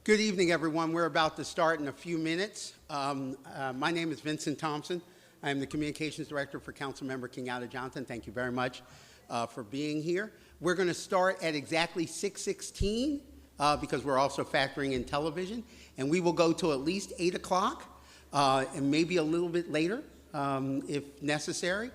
Good evening, everyone. We're about to start in a few minutes. My name is Vincent Thompson. I am the Communications Director for Councilmember Kenyatta Johnson. Thank you very much for being here. We're going to start at exactly 6:16 because we're also factoring in television, and we will go till at least 8 o'clock and maybe a little bit later if necessary.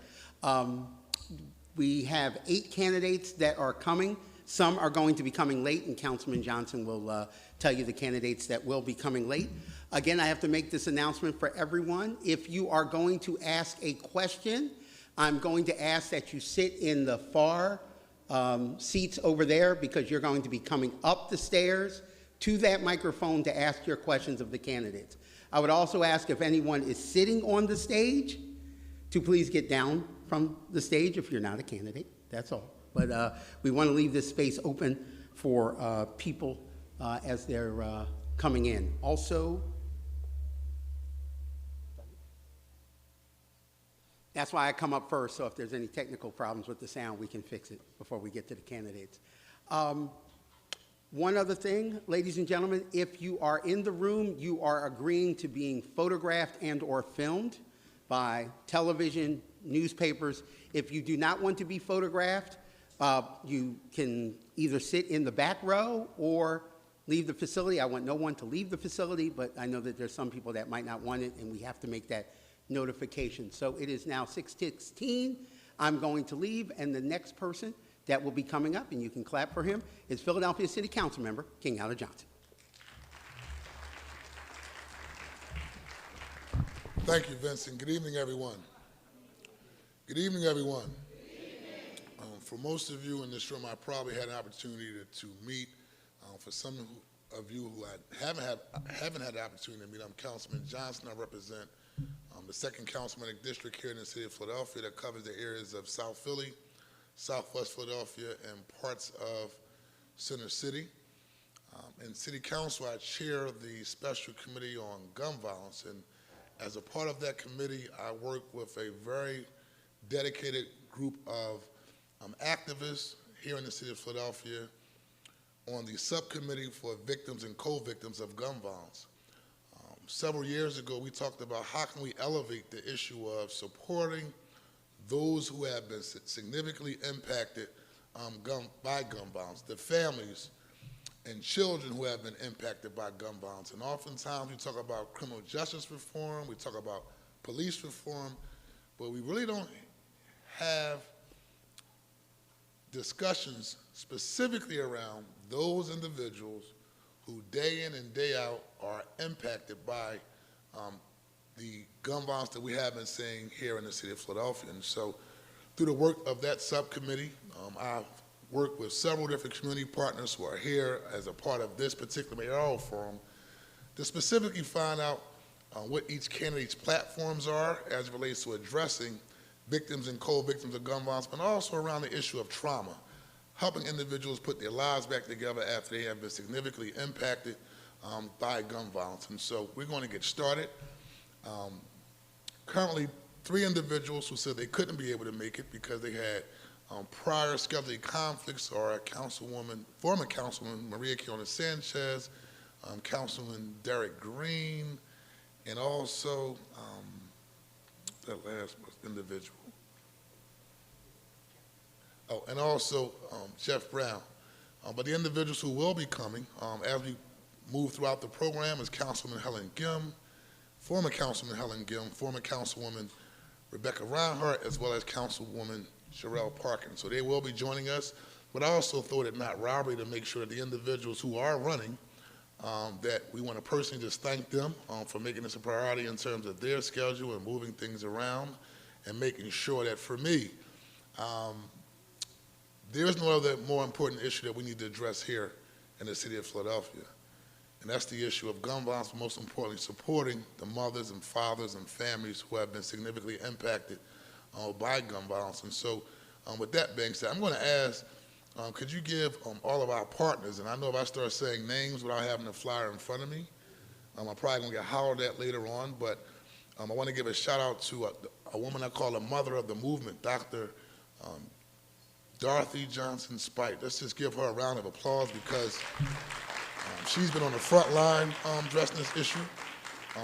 We have 8 candidates that are coming. Some are going to be coming late, and Councilman Johnson will tell you the candidates that will be coming late. Again, I have to make this announcement for everyone. If you are going to ask a question, I'm going to ask that you sit in the far seats over there because you're going to be coming up the stairs to that microphone to ask your questions of the candidates. I would also ask if anyone is sitting on the stage to please get down from the stage if you're not a candidate, that's all. But we want to leave this space open for people as they're coming in. Also, that's why I come up first, so if there's any technical problems with the sound, we can fix it before we get to the candidates. One other thing, ladies and gentlemen, if you are in the room, you are agreeing to being photographed and or filmed by television, newspapers. If you do not want to be photographed, you can either sit in the back row or leave the facility. I want no one to leave the facility, but I know that there's some people that might not want it, and we have to make that notification. So it is now 6:16. I'm going to leave, and the next person that will be coming up, and you can clap for him, is Philadelphia City Council Member Kenyatta Johnson. Thank you, Vincent. Good evening, everyone. Good evening, everyone. For most of you in this room, I probably had an opportunity to meet. For some of you who haven't had the opportunity to meet, I'm Councilman Johnson. I represent the 2nd Councilmanic District here in the city of Philadelphia that covers the areas of South Philly, Southwest Philadelphia, and parts of Center City. In City Council, I chair the Special Committee on Gun Violence, and as a part of that committee, I work with a very dedicated group of activists here in the city of Philadelphia on the subcommittee for victims and co-victims of gun violence. Several years ago, we talked about how can we elevate the issue of supporting those who have been significantly impacted by gun violence, the families and children who have been impacted by gun violence. And oftentimes we talk about criminal justice reform, we talk about police reform, but we really don't have discussions specifically around those individuals who day in and day out are impacted by the gun violence that we have been seeing here in the city of Philadelphia. And so through the work of that subcommittee, I've worked with several different community partners who are here as a part of this particular mayoral forum to specifically find out what each candidate's platforms are as it relates to addressing victims and co-victims of gun violence, but also around the issue of trauma, helping individuals put their lives back together after they have been significantly impacted by gun violence. And so we're going to get started. Currently, 3 individuals who said they couldn't be able to make it because they had prior scheduling conflicts are former Councilwoman Maria Kiona Sanchez, Councilman Derek Green, and also that last individual. Oh, and also Jeff Brown. But the individuals who will be coming as we move throughout the program is Councilman Helen Gym, former Councilman Helen Gym, former Councilwoman Rebecca Rhynhart, as well as Councilwoman Cherelle Parker. So they will be joining us. But I also thought it not robbery to make sure that the individuals who are running, that we want to personally just thank them for making this a priority in terms of their schedule and moving things around and making sure that for me, there's no other more important issue that we need to address here in the city of Philadelphia. And that's the issue of gun violence, but most importantly, supporting the mothers and fathers and families who have been significantly impacted by gun violence. And so with that being said, I'm going to ask, could you give all of our partners, and I know if I start saying names without having the flyer in front of me, I'm probably going to get hollered at later on, but I want to give a shout out to a woman I call the mother of the movement, Dr. Dorothy Johnson Spite. Let's just give her a round of applause because She's been on the front line addressing this issue,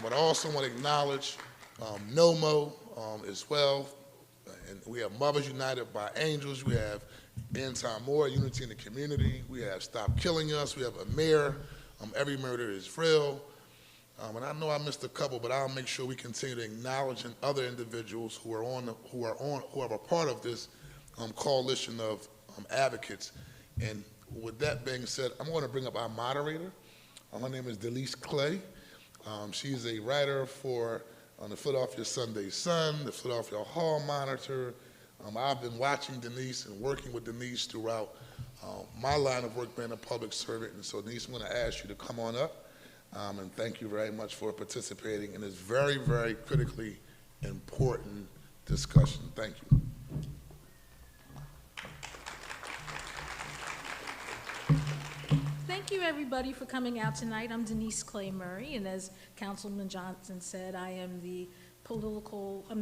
but I also want to acknowledge NOMO as well. And we have Mothers United by Angels. We have Anti-More, Unity in the Community. We have Stop Killing Us. We have EMIR, Every Murder is Real. And I know I missed a couple, but I'll make sure we continue to acknowledge other individuals who are a part of this coalition of advocates. And with that being said, I'm going to bring up our moderator. Her name is Denise-Clay. She's a writer for the Philadelphia Sunday Sun, the Philadelphia Hall Monitor. I've been watching Denise and working with Denise throughout my line of work being a public servant. And so, Denise, I'm going to ask you to come on up. And thank you very much for participating in this very, very critically important discussion. Thank you. Thank you, everybody, for coming out tonight. I'm Denise-Clay Murray, and as Councilman Johnson said, I am the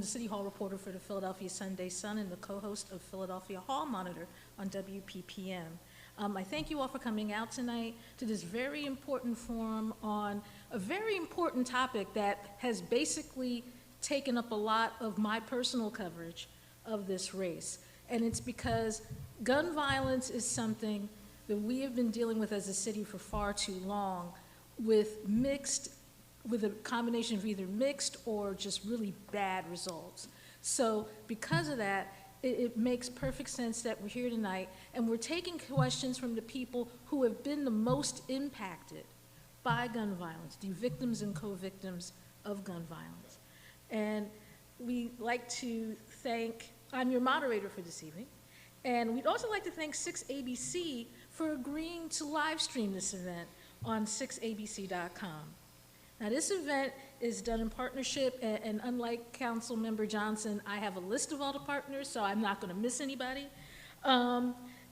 City Hall reporter for the Philadelphia Sunday Sun and the co-host of Philadelphia Hall Monitor on WPPM. I thank you all for coming out tonight to this very important forum on a very important topic that has basically taken up a lot of my personal coverage of this race. And it's because gun violence is something that we have been dealing with as a city for far too long with a combination of either mixed or just really bad results. So because of that, it makes perfect sense that we're here tonight and we're taking questions from the people who have been the most impacted by gun violence, the victims and co-victims of gun violence. And we'd like to I'm your moderator for this evening, and we'd also like to thank 6ABC for agreeing to live stream this event on 6abc.com. Now, this event is done in partnership, and unlike Councilmember Johnson, I have a list of all the partners, so I'm not going to miss anybody.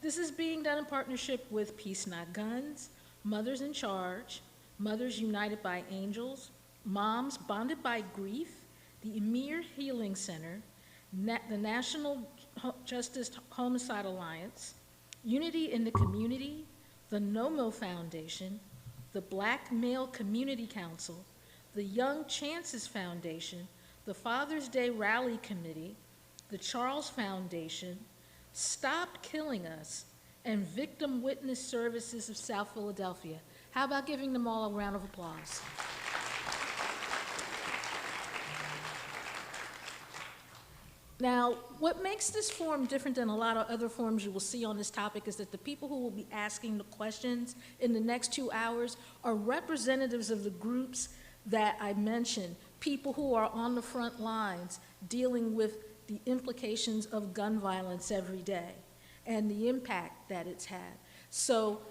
This is being done in partnership with Peace Not Guns, Mothers in Charge, Mothers United by Angels, Moms Bonded by Grief, the EMIR Healing Center, the National Justice Homicide Alliance, Unity in the Community, the NOMO Foundation, the Black Male Community Council, the Young Chances Foundation, the Father's Day Rally Committee, the Charles Foundation, Stop Killing Us, and Victim Witness Services of South Philadelphia. How about giving them all a round of applause? Now, what makes this forum different than a lot of other forums you will see on this topic is that the people who will be asking the questions in the next 2 hours are representatives of the groups that I mentioned, people who are on the front lines dealing with the implications of gun violence every day and the impact that it's had. So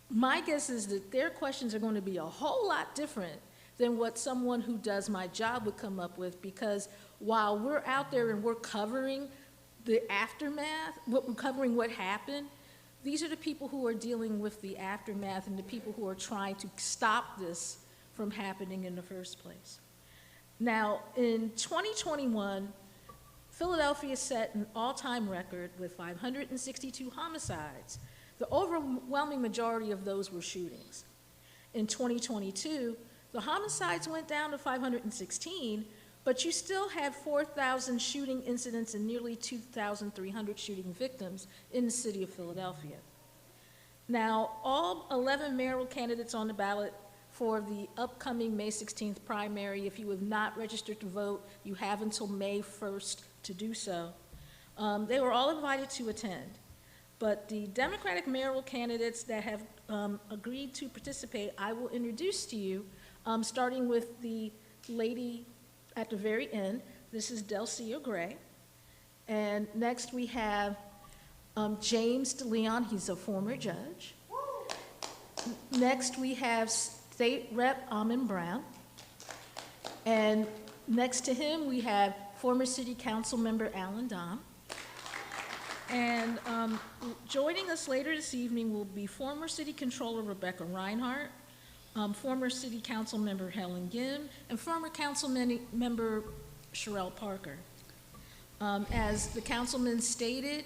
my guess is that their questions are going to be a whole lot different than what someone who does my job would come up with, because while we're out there and we're covering the aftermath, we're covering what happened, these are the people who are dealing with the aftermath and the people who are trying to stop this from happening in the first place. Now, in 2021, Philadelphia set an all-time record with 562 homicides. The overwhelming majority of those were shootings. In 2022, the homicides went down to 516, but you still had 4,000 shooting incidents and nearly 2,300 shooting victims in the city of Philadelphia. Now, all 11 mayoral candidates on the ballot for the upcoming May 16th primary, if you have not registered to vote, you have until May 1st to do so. They were all invited to attend. But the Democratic mayoral candidates that have agreed to participate, I will introduce to you, starting with the lady at the very end. This is Delscia Gray. And next we have James DeLeon, he's a former judge. Next we have State Rep Allan Domb. And next to him we have former City Council member Allan Domb. And joining us later this evening will be former City Controller Rebecca Rhynhart, former City Council member Helen Gym, and former Council member Cherelle Parker. As the councilman stated,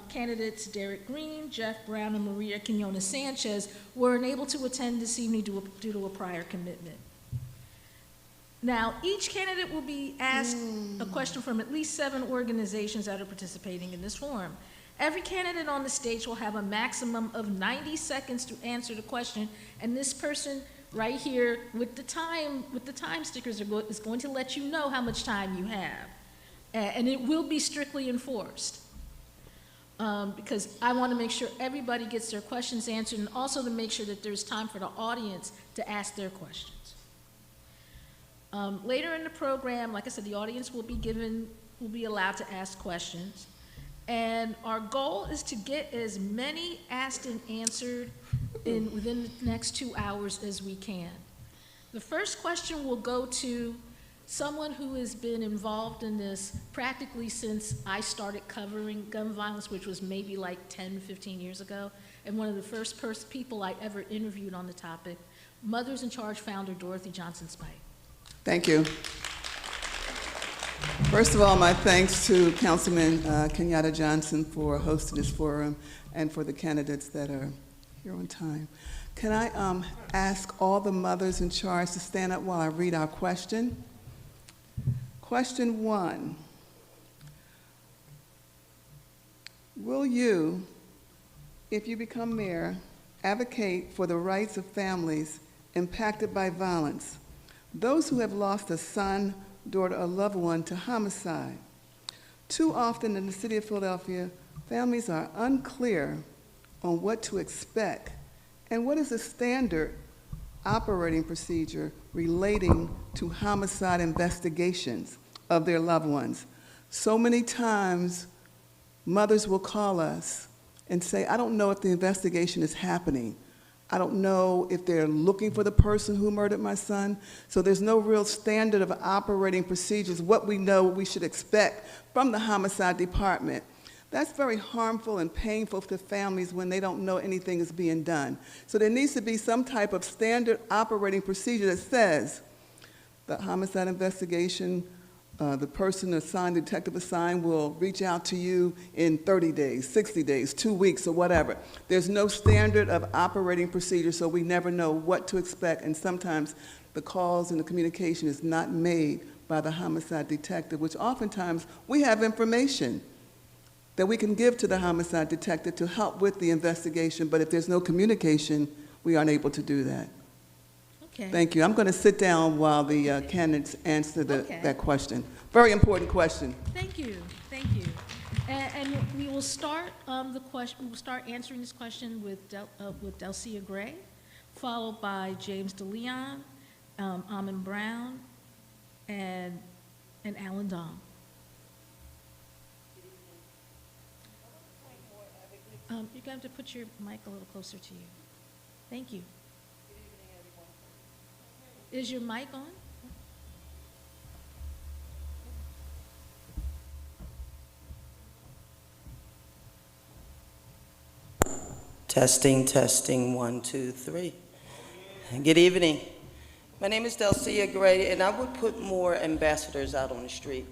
candidates Derek Green, Jeff Brown, and Maria Quinones Sanchez were unable to attend this evening due to a prior commitment. Now, each candidate will be asked a question from at least 7 organizations that are participating in this forum. Every candidate on the stage will have a maximum of 90 seconds to answer the question, and this person right here with the time stickers is going to let you know how much time you have. And it will be strictly enforced. Because I want to make sure everybody gets their questions answered, and also to make sure that there's time for the audience to ask their questions. Later in the program, like I said, the audience will be allowed to ask questions. And our goal is to get as many asked and answered within the next 2 hours as we can. The first question will go to someone who has been involved in this practically since I started covering gun violence, which was maybe like 10, 15 years ago, and one of the first people I ever interviewed on the topic, Mothers in Charge founder Dorothy Johnson-Spike. Thank you. First of all, my thanks to Councilman Kenyatta Johnson for hosting this forum and for the candidates that are here on time. Can I ask all the mothers in charge to stand up while I read our question? Question 1. Will you, if you become mayor, advocate for the rights of families impacted by violence, those who have lost a son, daughter, or loved one to homicide? Too often in the city of Philadelphia, families are unclear on what to expect and what is the standard operating procedure relating to homicide investigations of their loved ones. So many times, mothers will call us and say, I don't know if the investigation is happening. I don't know if they're looking for the person who murdered my son. So there's no real standard of operating procedures, what we know we should expect from the homicide department. That's very harmful and painful to families when they don't know anything is being done. So there needs to be some type of standard operating procedure that says the homicide investigation, the person assigned, the detective assigned, will reach out to you in 30 days, 60 days, 2 weeks, or whatever. There's no standard of operating procedure, so we never know what to expect, and sometimes the calls and the communication is not made by the homicide detective, which oftentimes we have information that we can give to the homicide detective to help with the investigation, but if there's no communication, we aren't able to do that. Okay. Thank you. I'm going to sit down while the candidates answer that question. Very important question. Thank you. Thank you. And we will start the question. We will start answering this question with Delscia Gray, followed by James DeLeon, Allan Brown, and Allan Domb. You're going to have to put your mic a little closer to you. Thank you. Is your mic on? Testing, testing, 1, 2, 3. Good evening. My name is Delscia Gray, and I would put more ambassadors out on the street.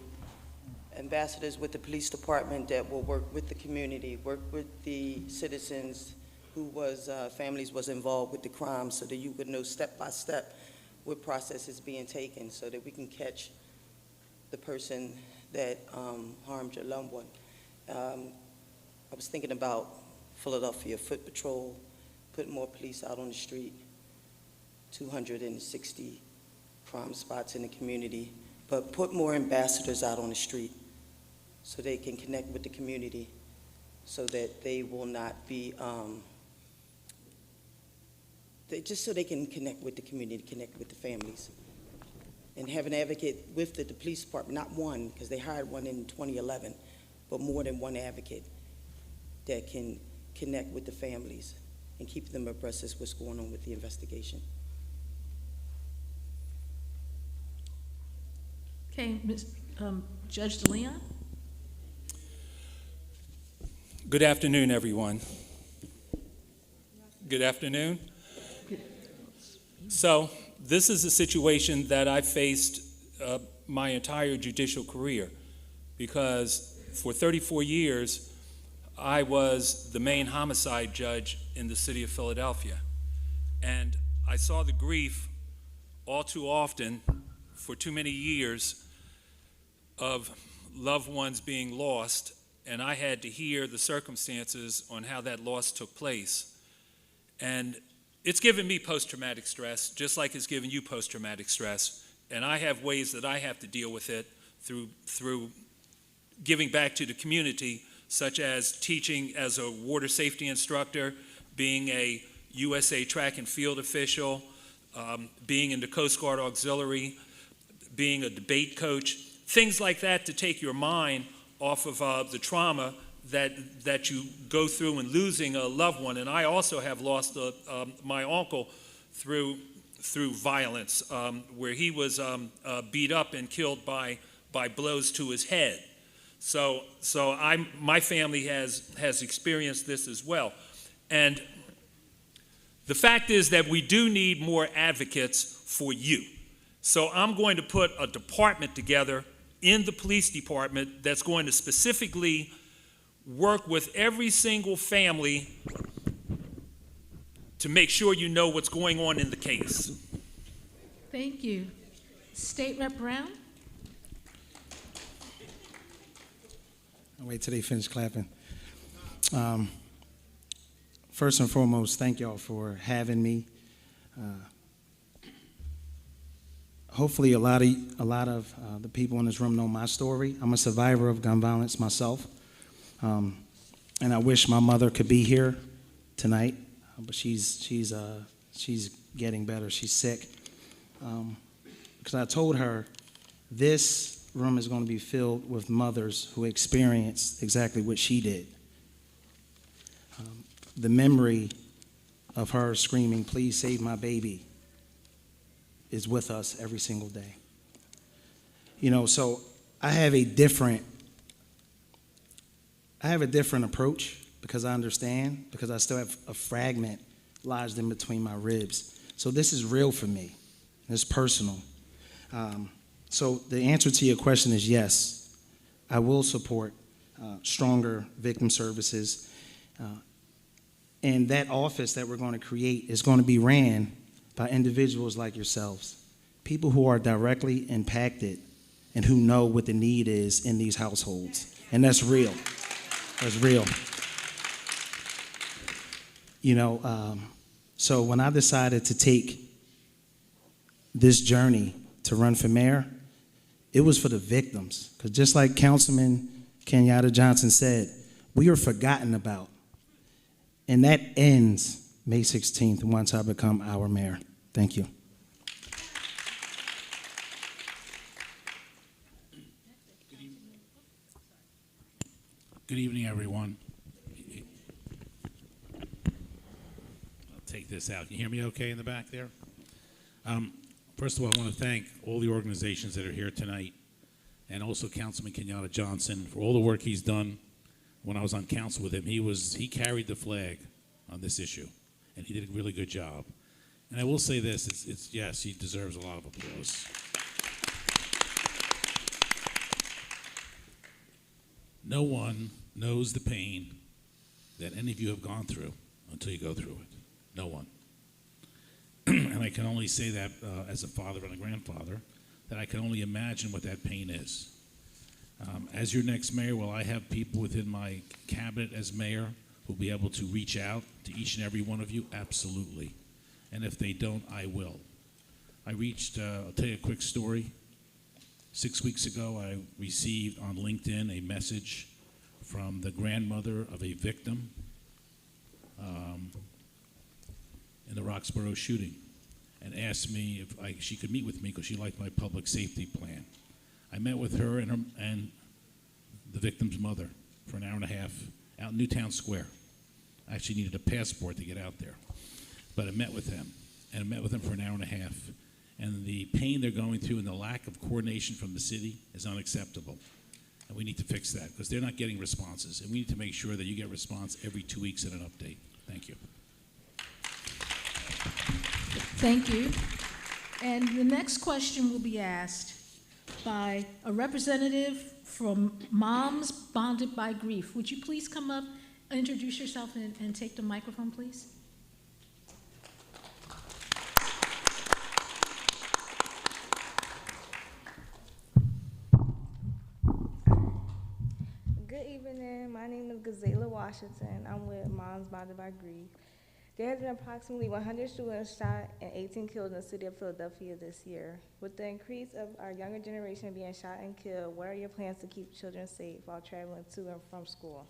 Ambassadors with the police department that will work with the community, work with the citizens who families was involved with the crime, so that you would know step by step what process is being taken, so that we can catch the person that harmed your loved one. I was thinking about Philadelphia Foot Patrol, putting more police out on the street, 260 crime spots in the community, but put more ambassadors out on the street so they can connect with the community, so that they will not be, just so they can connect with the community, connect with the families. And have an advocate with the police department, not one, because they hired one in 2011, but more than one advocate that can connect with the families and keep them abreast of what's going on with the investigation. Okay, Judge DeLeon. Good afternoon, everyone. Good afternoon. So, this is a situation that I faced my entire judicial career, because for 34 years, I was the main homicide judge in the city of Philadelphia. And I saw the grief all too often for too many years of loved ones being lost, and I had to hear the circumstances on how that loss took place. And it's given me post-traumatic stress, just like it's given you post-traumatic stress. And I have ways that I have to deal with it through giving back to the community, such as teaching as a water safety instructor, being a USA track and field official, being in the Coast Guard Auxiliary, being a debate coach, things like that to take your mind off of the trauma that you go through in losing a loved one. And I also have lost my uncle through violence, where he was beat up and killed by blows to his head. So my family has experienced this as well. And the fact is that we do need more advocates for you. So I'm going to put a department together in the police department that's going to specifically work with every single family to make sure you know what's going on in the case. Thank you. State Rep Brown? I'll wait till they finish clapping. First and foremost, thank y'all for having me. Hopefully a lot of the people in this room know my story. I'm a survivor of gun violence myself. And I wish my mother could be here tonight, but she's getting better. She's sick. Because I told her this room is going to be filled with mothers who experienced exactly what she did. The memory of her screaming, "Please save my baby," is with us every single day. So I have a different approach because I understand, because I still have a fragment lodged in between my ribs. So this is real for me. It's personal. So the answer to your question is yes, I will support stronger victim services. And that office that we're going to create is going to be ran by individuals like yourselves, people who are directly impacted and who know what the need is in these households. And that's real. That's real. So when I decided to take this journey to run for mayor, it was for the victims. Because just like Councilman Kenyatta Johnson said, we are forgotten about. And that ends May 16th once I become our mayor. Thank you. Good evening, everyone. I'll take this out. Can you hear me okay in the back there? First of all, I want to thank all the organizations that are here tonight, and also Councilman Kenyatta Johnson for all the work he's done. When I was on council with him, he carried the flag on this issue, and he did a really good job. And I will say this, yes, he deserves a lot of applause. No one knows the pain that any of you have gone through until you go through it. No one. And I can only say that as a father and a grandfather, that I can only imagine what that pain is. As your next mayor, will I have people within my cabinet as mayor who'll be able to reach out to each and every one of you? Absolutely. And if they don't, I will. I'll tell you a quick story. 6 weeks ago, I received on LinkedIn a message from the grandmother of a victim in the Roxborough shooting, and asked me if she could meet with me because she liked my public safety plan. I met with her and the victim's mother for an hour and a half out in Newtown Square. I actually needed a passport to get out there, but I met with them, and I met with them for an hour and a half. And the pain they're going through and the lack of coordination from the city is unacceptable. And we need to fix that because they're not getting responses. And we need to make sure that you get response every 2 weeks and an update. Thank you. Thank you. And the next question will be asked by a representative from Moms Bonded by Grief. Would you please come up Introduce yourself and take the microphone, please. Good evening. My name is Gazela Washington. I'm with Moms Bounded by Grief. There has been approximately 100 students shot and 18 killed in the city of Philadelphia this year. With the increase of our younger generation being shot and killed, what are your plans to keep children safe while traveling to and from school?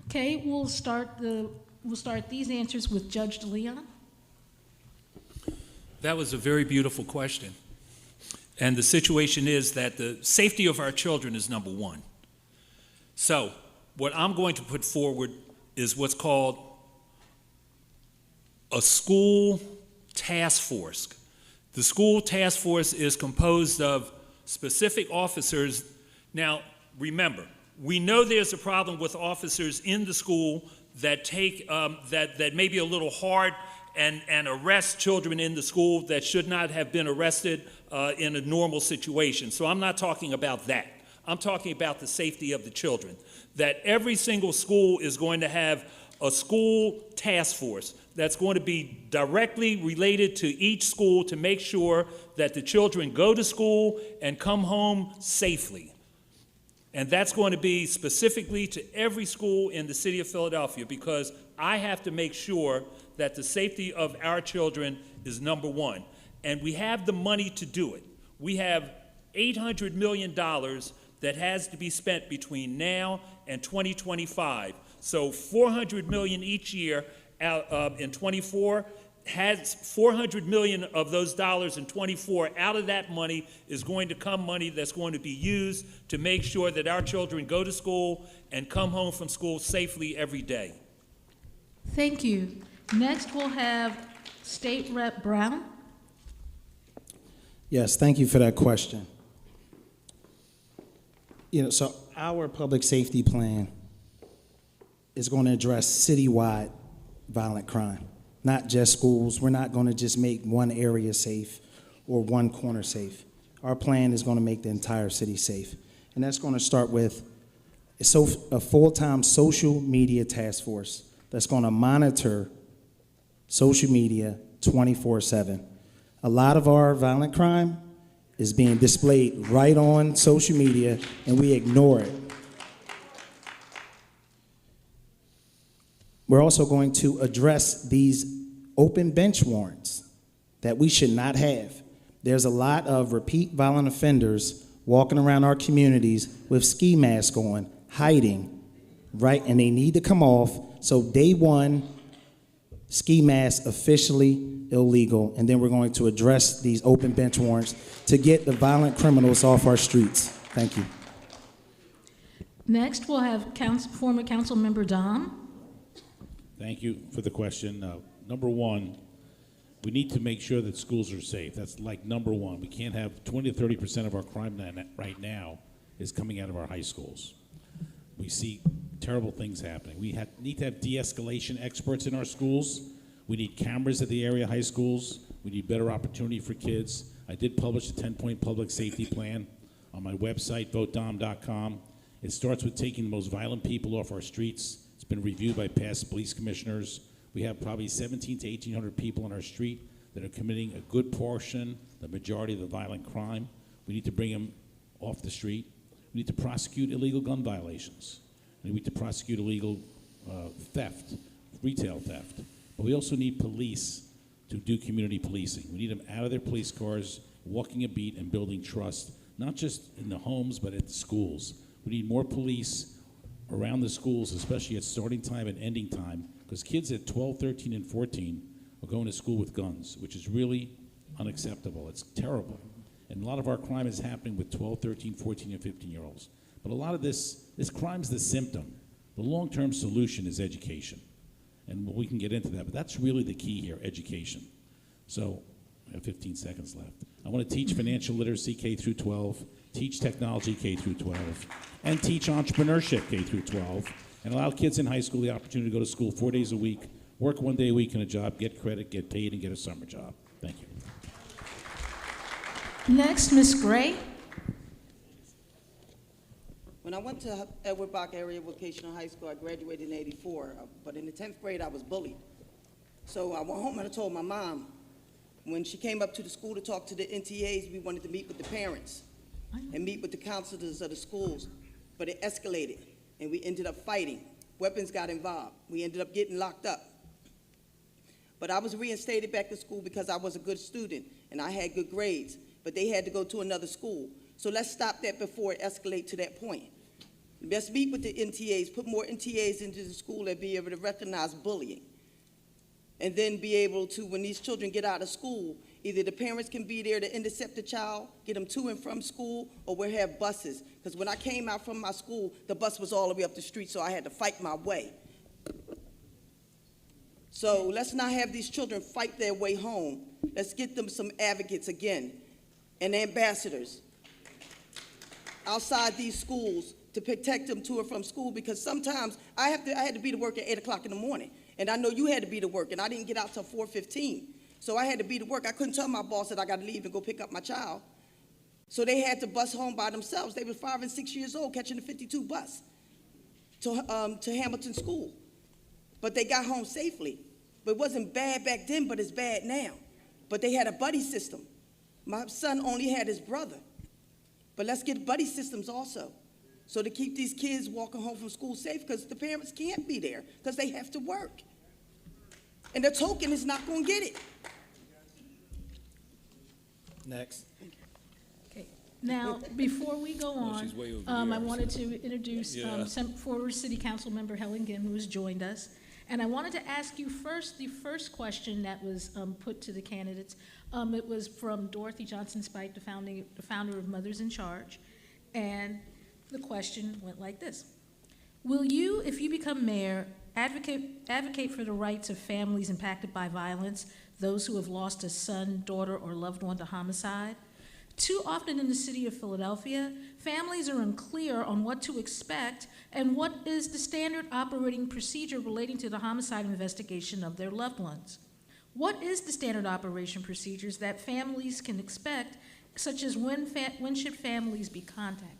Okay, we'll start these answers with Judge DeLeon. That was a very beautiful question. And the situation is that the safety of our children is number one. So what I'm going to put forward is what's called a school task force. The school task force is composed of specific officers. Now, remember, we know there's a problem with officers in the school that take that may be a little hard and arrest children in the school that should not have been arrested in a normal situation. So I'm not talking about that. I'm talking about the safety of the children. That every single school is going to have a school task force that's going to be directly related to each school to make sure that the children go to school and come home safely. And that's going to be specifically to every school in the city of Philadelphia, because I have to make sure that the safety of our children is number one. And we have the money to do it. We have $800 million that has to be spent between now and 2025. So $400 million each year in 24, has $400 million of those dollars in 24. Out of that money is going to come money that's going to be used to make sure that our children go to school and come home from school safely every day. Thank you. Next, we'll have State Rep Brown. Yes, thank you for that question. So our public safety plan is going to address citywide violent crime, not just schools. We're not going to just make one area safe or one corner safe. Our plan is going to make the entire city safe. And that's going to start with a full-time social media task force that's going to monitor social media 24/7. A lot of our violent crime is being displayed right on social media, and we ignore it. We're also going to address these open bench warrants that we should not have. There's a lot of repeat violent offenders walking around our communities with ski masks on, hiding, right? And they need to come off. So day one, ski masks officially illegal, and then we're going to address these open bench warrants to get the violent criminals off our streets. Thank you. Next, we'll have former council member Domb. Thank you for the question. Number one, we need to make sure that schools are safe. That's like number one. We can't have 20 to 30% of our crime right now is coming out of our high schools. We see terrible things happening. We need to have de-escalation experts in our schools. We need cameras at the area high schools. We need better opportunity for kids. I did publish a 10-point public safety plan on my website, votedomb.com. It starts with taking the most violent people off our streets. It's been reviewed by past police commissioners. We have probably 1,700 to 1,800 people on our street that are committing a good portion, the majority of the violent crime. We need to bring them off the street. We need to prosecute illegal gun violations. We need to prosecute illegal theft, retail theft. But we also need police to do community policing. We need them out of their police cars, walking a beat and building trust, not just in the homes, but at the schools. We need more police around the schools, especially at starting time and ending time, because kids at 12, 13, and 14 are going to school with guns, which is really unacceptable. It's terrible. And a lot of our crime is happening with 12, 13, 14, and 15-year-olds. But a lot of this crime's the symptom. The long-term solution is education. And we can get into that, but that's really the key here, education. So I have 15 seconds left. I want to teach financial literacy K through 12, teach technology K through 12, and teach entrepreneurship K through 12, and allow kids in high school the opportunity to go to school 4 days a week, work 1 day a week in a job, get credit, get paid, and get a summer job. Thank you. Next, Ms. Gray. When I went to Edward Bach Area Vocational High School, I graduated in '84, but in the 10th grade, I was bullied. So I went home and I told my mom, when she came up to the school to talk to the NTAs, we wanted to meet with the parents and meet with the counselors of the schools, but it escalated, and we ended up fighting. Weapons got involved. We ended up getting locked up. But I was reinstated back to school because I was a good student, and I had good grades, but they had to go to another school. So let's stop that before it escalates to that point. Let's meet with the NTAs, put more NTAs into the school and be able to recognize bullying. And then be able to, when these children get out of school, either the parents can be there to intercept the child, get them to and from school, or we'll have buses. Because when I came out from my school, the bus was all the way up the street, so I had to fight my way. So let's not have these children fight their way home. Let's get them some advocates again, and ambassadors outside these schools to protect them to and from school, because sometimes I had to be to work at 8 o'clock in the morning, and I know you had to be to work, and I didn't get out till 4:15. So I had to be to work. I couldn't tell my boss that I got to leave and go pick up my child. So they had to bus home by themselves. They were 5 and 6 years old catching the 52 bus to Hamilton School. But they got home safely. But it wasn't bad back then, but it's bad now. But they had a buddy system. My son only had his brother. But let's get buddy systems also, so to keep these kids walking home from school safe, because the parents can't be there because they have to work. And the token is not going to get it. Next. Okay. Now, before we go on, she's way over I there, wanted to introduce Yeah. some former City Council member Helen Gym, who has joined us. And I wanted to ask you first, the first question that was put to the candidates. It was from Dorothy Johnson Spike, the founder of Mothers in Charge. And the question went like this. Will you, if you become mayor, advocate for the rights of families impacted by violence, those who have lost a son, daughter, or loved one to homicide? Too often in the city of Philadelphia, families are unclear on what to expect and what is the standard operating procedure relating to the homicide investigation of their loved ones. What is the standard operation procedures that families can expect, such as when should families be contacted?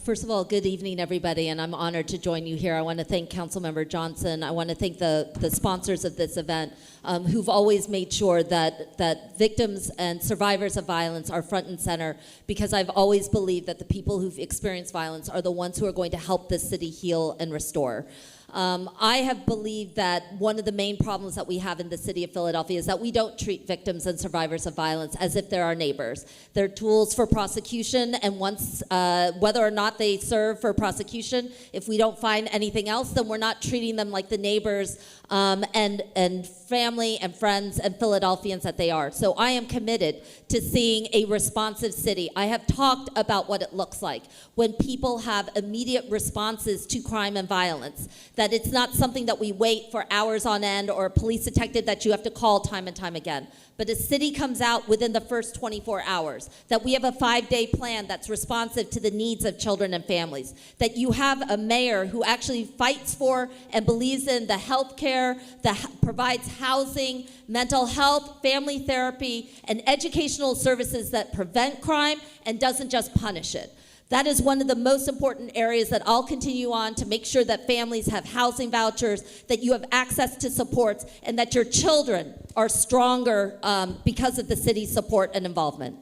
First of all, good evening, everybody, and I'm honored to join you here. I want to thank Councilmember Johnson. I want to thank the sponsors of this event who've always made sure that victims and survivors of violence are front and center, because I've always believed that the people who've experienced violence are the ones who are going to help this city heal and restore. I have believed that one of the main problems that we have in the city of Philadelphia is that we don't treat victims and survivors of violence as if they're our neighbors. They're tools for prosecution, and once, whether or not they serve for prosecution, if we don't find anything else, then we're not treating them like the neighbors and family and friends and Philadelphians that they are. So I am committed to seeing a responsive city. I have talked about what it looks like when people have immediate responses to crime and violence, that it's not something that we wait for hours on end or a police detective that you have to call time and time again. But a city comes out within the first 24 hours, that we have a 5-day plan that's responsive to the needs of children and families, that you have a mayor who actually fights for and believes in the health care, that provides housing, mental health, family therapy, and educational services that prevent crime and doesn't just punish it. That is one of the most important areas that I'll continue on to make sure that families have housing vouchers, that you have access to supports, and that your children are stronger because of the city's support and involvement.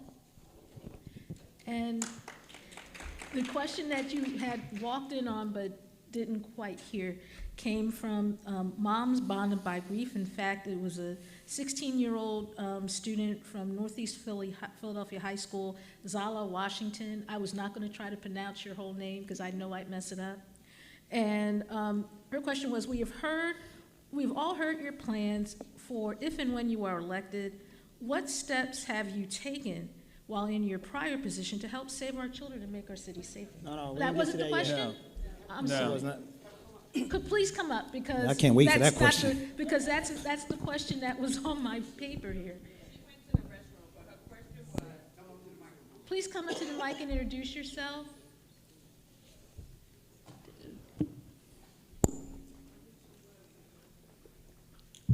And the question that you had walked in on but didn't quite hear came from Moms Bonded by Grief. In fact, it was a 16-year-old student from Northeast Philadelphia High School, Zala, Washington. I was not going to try to pronounce your whole name because I know I'd mess it up. And her question was, we've all heard your plans for if and when you are elected. What steps have you taken while in your prior position to help save our children and make our city safer? No, that wasn't the question? I'm sorry. Could please come up, because I can't wait for that question. Because that's the question that was on my paper here. Please come up to the mic and introduce yourself.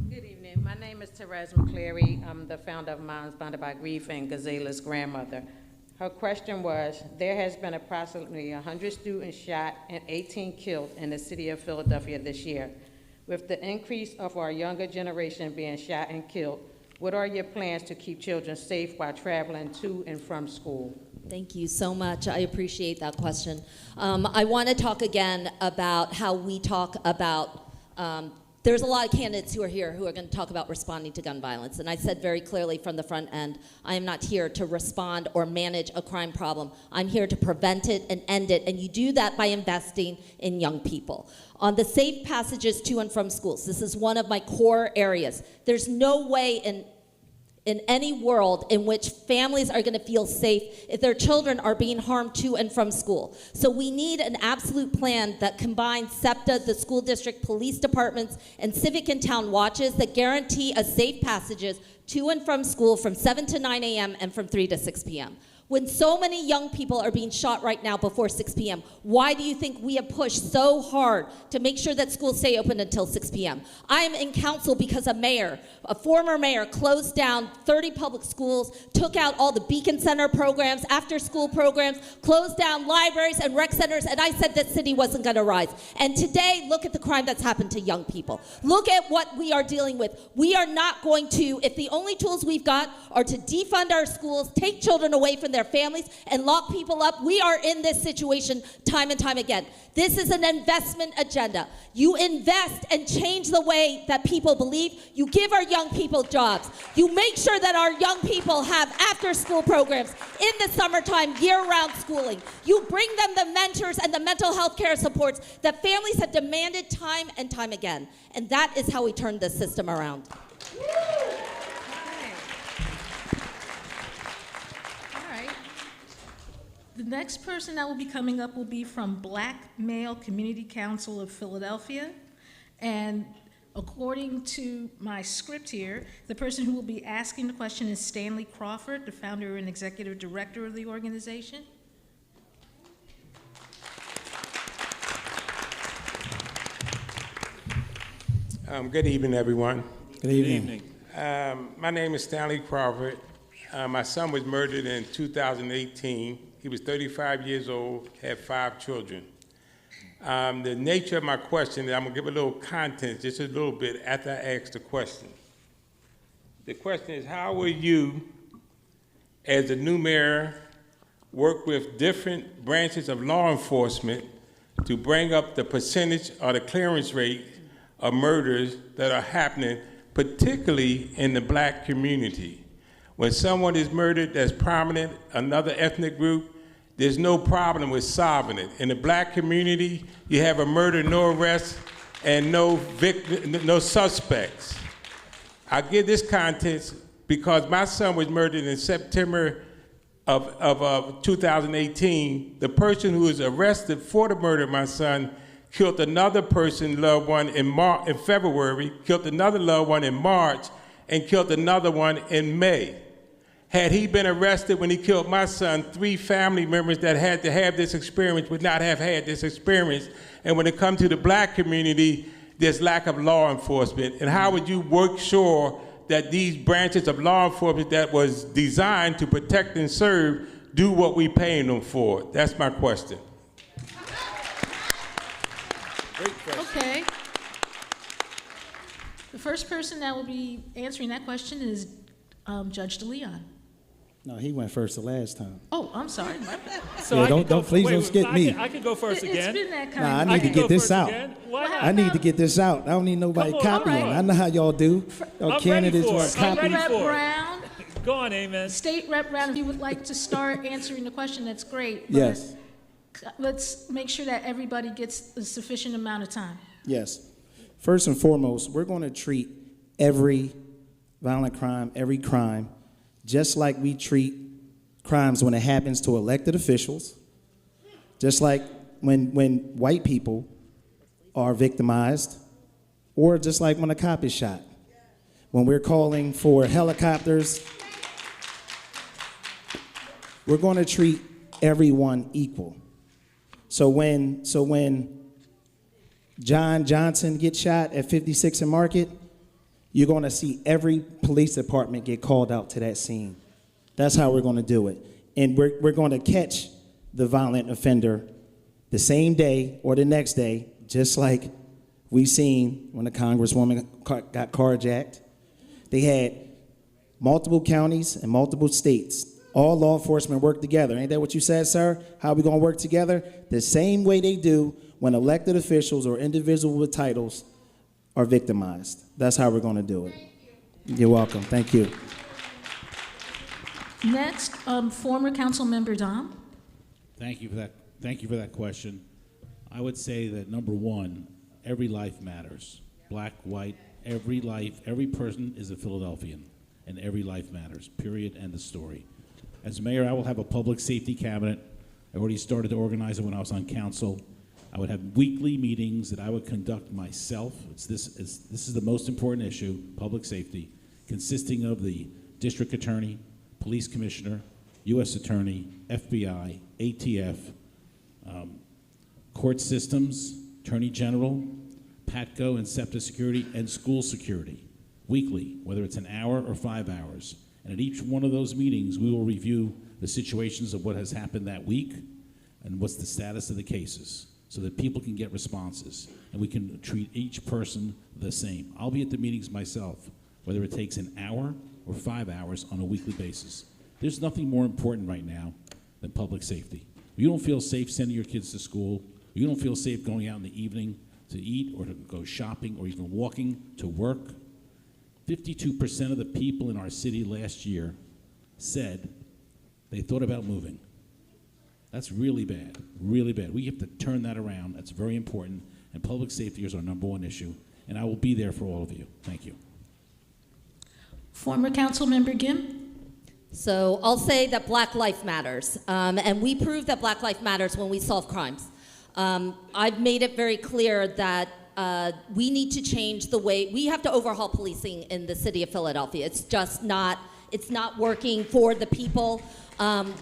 Good evening. My name is Therese McCleary. I'm the founder of Moms Bonded by Grief and Gazela's grandmother. Her question was, there has been approximately 100 students shot and 18 killed in the city of Philadelphia this year. With the increase of our younger generation being shot and killed, what are your plans to keep children safe while traveling to and from school? Thank you so much. I appreciate that question. I want to talk again about how we talk about, there's a lot of candidates who are here who are going to talk about responding to gun violence. And I said very clearly from the front end, I am not here to respond or manage a crime problem. I'm here to prevent it and end it. And you do that by investing in young people. On the safe passages to and from schools, this is one of my core areas. There's no way in any world in which families are going to feel safe if their children are being harmed to and from school. So we need an absolute plan that combines SEPTA, the school district police departments, and civic and town watches that guarantee a safe passages to and from school from 7 to 9 a.m. and from 3 to 6 p.m. When so many young people are being shot right now before 6 p.m., why do you think we have pushed so hard to make sure that schools stay open until 6 p.m.? I am in council because a former mayor, closed down 30 public schools, took out all the Beacon Center programs, after-school programs, closed down libraries and rec centers, and I said that city wasn't going to rise. And today, look at the crime that's happened to young people. Look at what we are dealing with. We are not going to, if the only tools we've got are to defund our schools, take children away from their families, and lock people up, we are in this situation time and time again. This is an investment agenda. You invest and change the way that people believe. You give our young people jobs. You make sure that our young people have after-school programs in the summertime, year-round schooling. You bring them the mentors and the mental health care supports that families have demanded time and time again. And that is how we turn this system around. The next person that will be coming up will be from Black Male Community Council of Philadelphia. And according to my script here, the person who will be asking the question is Stanley Crawford, the founder and executive director of the organization. Good evening, everyone. Good evening. My name is Stanley Crawford. My son was murdered in 2018. He was 35 years old, had 5 children. The nature of my question, I'm gonna give a little content, just a little bit after I ask the question. The question is, how will you, as the new mayor, work with different branches of law enforcement to bring up the percentage or the clearance rate of murders that are happening, particularly in the Black community? When someone is murdered that's prominent, another ethnic group, there's no problem with solving it. In the Black community, you have a murder, no arrest, and no suspects. I give this context because my son was murdered in September of 2018. The person who was arrested for the murder of my son killed another person, loved one, in February, killed another loved one in March, and killed another one in May. Had he been arrested when he killed my son, 3 family members that had to have this experience would not have had this experience. And when it comes to the Black community, there's lack of law enforcement. And how would you work sure that these branches of law enforcement that was designed to protect and serve do what we're paying them for? That's my question. Great question. Okay. The first person that will be answering that question is Judge DeLeon. No, he went first the last time. Oh, I'm sorry. So yeah, please don't skip me. I can go first again. It's been that kind. Nah, I need to get this out. I need to get this out. I don't need nobody copying. I know how y'all do. Y'all candidates want to copy. State Rep Brown. Go on, Amen. State Rep Brown, if you would like to start answering the question, that's great. But yes. Let's make sure that everybody gets a sufficient amount of time. Yes. First and foremost, we're going to treat every violent crime, every crime, just like we treat crimes when it happens to elected officials, just like when white people are victimized, or just like when a cop is shot. When we're calling for helicopters, we're going to treat everyone equal. So when John Johnson gets shot at 56 and Market, you're going to see every police department get called out to that scene. That's how we're going to do it. and we're going to catch the violent offender the same day or the next day, just like we've seen when the Congresswoman got carjacked. They had multiple counties and multiple states. All law enforcement work together. Ain't that what you said, sir? How are we going to work together? The same way they do when elected officials or individuals with titles are victimized. That's how we're going to do it. You're welcome. Thank you. Next, former Councilmember Domb. Thank you for that. Thank you for that question. I would say that number one, every life matters. Black, white, every life, every person is a Philadelphian, and every life matters, period, end of story. As mayor, I will have a public safety cabinet. I already started to organize it when I was on council. I would have weekly meetings that I would conduct myself. This is the most important issue, public safety, consisting of the district attorney, police commissioner, U.S. attorney, FBI, ATF, court systems, attorney general, PATCO and SEPTA security, and school security, weekly, whether it's an hour or 5 hours. And at each one of those meetings, we will review the situations of what has happened that week and what's the status of the cases so that people can get responses and we can treat each person the same. I'll be at the meetings myself, whether it takes an hour or 5 hours on a weekly basis. There's nothing more important right now than public safety. If you don't feel safe sending your kids to school, you don't feel safe going out in the evening to eat or to go shopping or even walking to work, 52% of the people in our city last year said they thought about moving. That's really bad, really bad. We have to turn that around. That's very important, and public safety is our number one issue, and I will be there for all of you. Thank you. Former Councilmember Gym. So I'll say that Black Life Matters, and we prove that Black Life Matters when we solve crimes. I've made it very clear that we need to change the way, we have to overhaul policing in the city of Philadelphia. It's just not, it's not working for the people.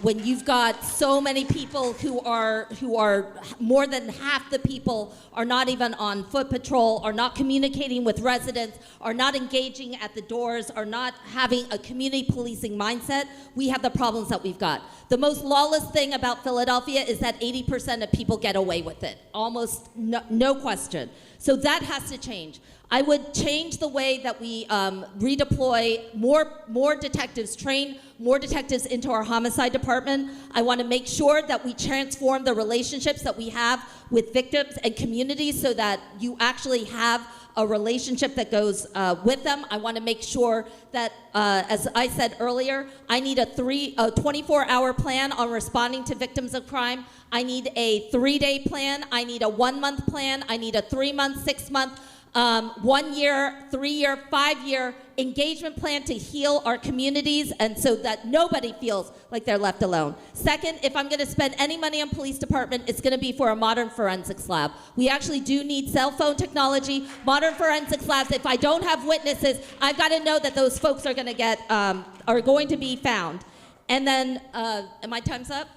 When you've got so many people who are more than half the people are not even on foot patrol, are not communicating with residents, are not engaging at the doors, are not having a community policing mindset, we have the problems that we've got. The most lawless thing about Philadelphia is that 80% of people get away with it, almost no question. So that has to change. I would change the way that we redeploy more detectives, train more detectives into our homicide department. I want to make sure that we transform the relationships that we have with victims and communities so that you actually have a relationship that goes with them. I want to make sure that, as I said earlier, I need a 24-hour plan on responding to victims of crime. I need a 3-day plan. I need a 1-month plan. I need a 3-month, 6-month, 1 year, 3 year, 5 year engagement plan to heal our communities and so that nobody feels like they're left alone. Second, if I'm gonna spend any money on police department, it's gonna be for a modern forensics lab. We actually do need cell phone technology, modern forensics labs. If I don't have witnesses, I've gotta know that those folks are gonna get, are going to be found. And then, and my time's up?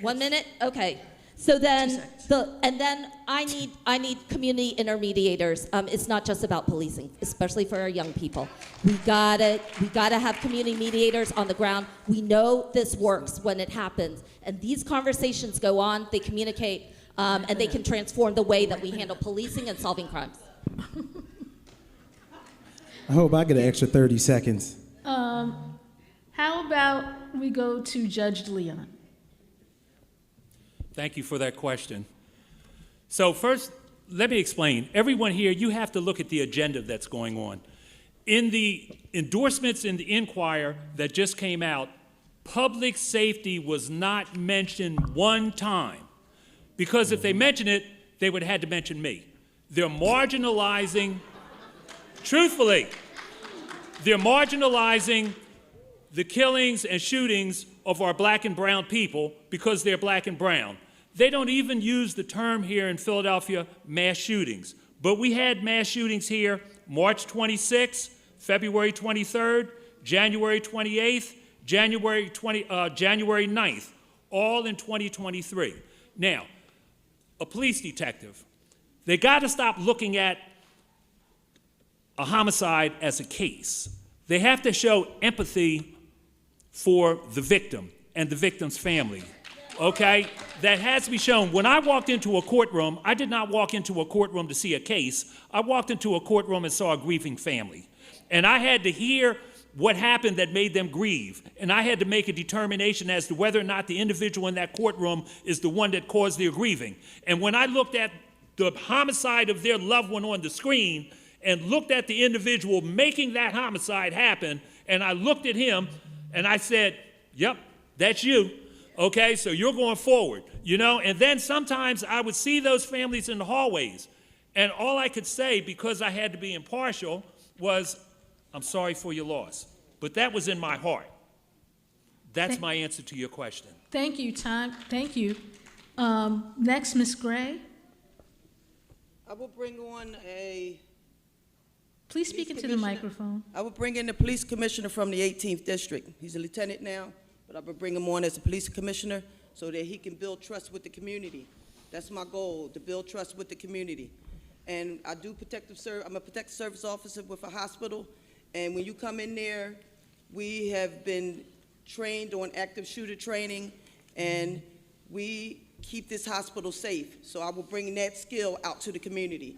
1 minute? Okay. So then, I need community intermediators. It's not just about policing, especially for our young people. We gotta have community mediators on the ground. We know this works when it happens, and these conversations go on. They communicate, and they can transform the way that we handle policing and solving crimes. I hope I get an extra 30 seconds. How about we go to Judge DeLeon? Thank you for that question. So first, let me explain. Everyone here, you have to look at the agenda that's going on. In the endorsements in the Inquirer that just came out, public safety was not mentioned one time. Because if they mention it, they would have had to mention me. They're marginalizing, truthfully, they're marginalizing the killings and shootings of our black and brown people because they're black and brown. They don't even use the term here in Philadelphia, mass shootings. But we had mass shootings here March 26th, February 23rd, January 28th, January 9th, all in 2023. Now, a police detective, they gotta stop looking at a homicide as a case. They have to show empathy for the victim. and the victim's family. Okay? That has to be shown. When I walked into a courtroom, I did not walk into a courtroom to see a case. I walked into a courtroom and saw a grieving family. And I had to hear what happened that made them grieve. And I had to make a determination as to whether or not the individual in that courtroom is the one that caused their grieving. And when I looked at the homicide of their loved one on the screen and looked at the individual making that homicide happen, and I looked at him and I said, yep, that's you. Okay, so you're going forward, you know? And then sometimes I would see those families in the hallways, and all I could say, because I had to be impartial, was, I'm sorry for your loss. But that was in my heart. That's my answer to your question. Thank you, Tom. Thank you. Next, Ms. Gray. I will bring on a... Please speak into the microphone. I will bring in the police commissioner from the 18th district. He's a lieutenant now, but I will bring him on as a police commissioner so that he can build trust with the community. That's my goal, to build trust with the community. And I do I'm a protective service officer with a hospital, and when you come in there, we have been trained on active shooter training, and we keep this hospital safe. So I will bring that skill out to the community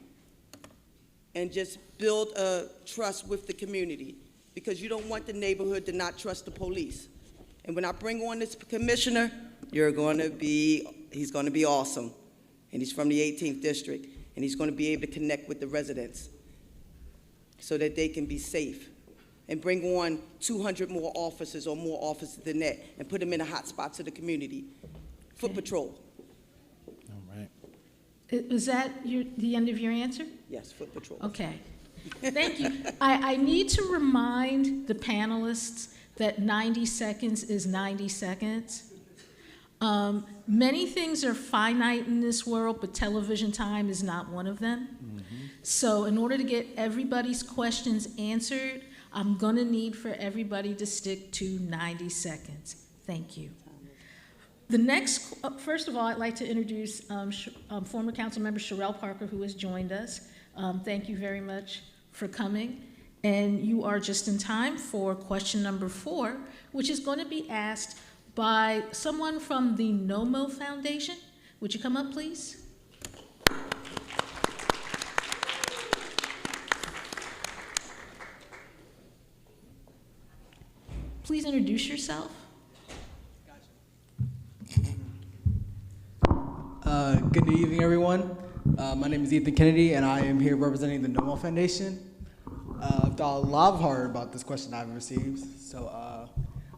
and just build a trust with the community, because you don't want the neighborhood to not trust the police. And when I bring on this commissioner, he's going to be awesome. And he's from the 18th district, and he's going to be able to connect with the residents so that they can be safe. And bring on 200 more officers or more officers than that, and put them in the hot spots of the community. Foot patrol. All right. Is that the end of your answer? Yes, foot patrol. Okay. Thank you. I need to remind the panelists that 90 seconds is 90 seconds. Many things are finite in this world, but television time is not one of them. So in order to get everybody's questions answered, I'm going to need for everybody to stick to 90 seconds. Thank you. The next, first of all, I'd like to introduce former Councilmember Cherelle Parker, who has joined us. Thank you very much for coming. And you are just in time for question number 4, which is going to be asked by someone from the NOMO Foundation. Would you come up, please? Please introduce yourself. Good evening, everyone. My name is Ethan Kennedy, and I am here representing the NOMO Foundation. I've thought a lot hard about this question I've received. So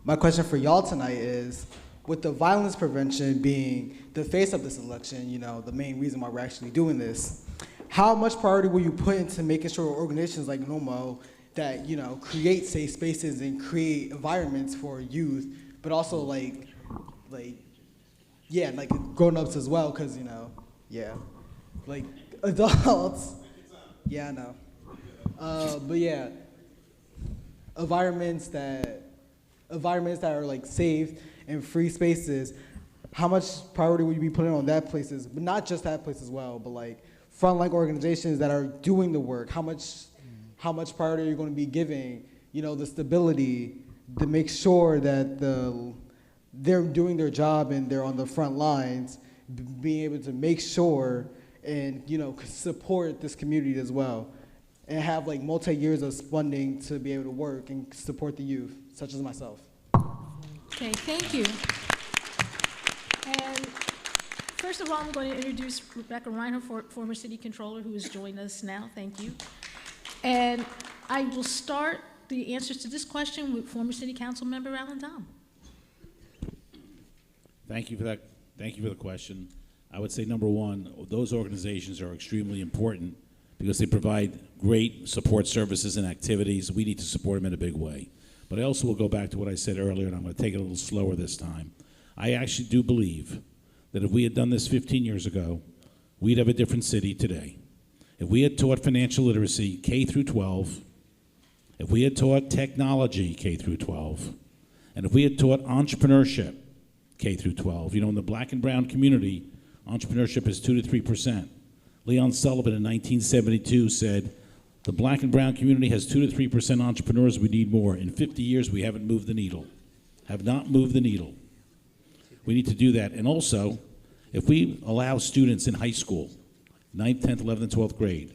my question for y'all tonight is, with the violence prevention being the face of this election, you know, the main reason why we're actually doing this, how much priority will you put into making sure organizations like NOMO that, you know, create safe spaces and create environments for youth, but also like grown-ups as well, because, you know, like adults, I know. But yeah, environments that are like safe and free spaces, how much priority would you be putting on that places, but not just that place as well, but like frontline organizations that are doing the work, how much priority are you going to be giving, you know, the stability to make sure that they're doing their job and they're on the front lines, being able to make sure and, you know, support this community as well, and have like multi-years of funding to be able to work and support the youth, such as myself. Okay, thank you. And first of all, I'm going to introduce Rebecca Rhynhart, former city controller, who has joined us now. Thank you. And I will start the answers to this question with former city council member Allan Domb. Thank you for that. Thank you for the question. I would say, number one, those organizations are extremely important because they provide great support services and activities. We need to support them in a big way. But I also will go back to what I said earlier, and I'm going to take it a little slower this time. I actually do believe that if we had done this 15 years ago, we'd have a different city today. If we had taught financial literacy K through 12, if we had taught technology K through 12, and if we had taught entrepreneurship K through 12, you know, in the black and brown community, entrepreneurship is 2 to 3%. Leon Sullivan in 1972 said, the black and brown community has 2 to 3% entrepreneurs, we need more. In 50 years, we haven't moved the needle, have not moved the needle. We need to do that. And also, if we allow students in high school, 9th, 10th, 11th, and 12th grade,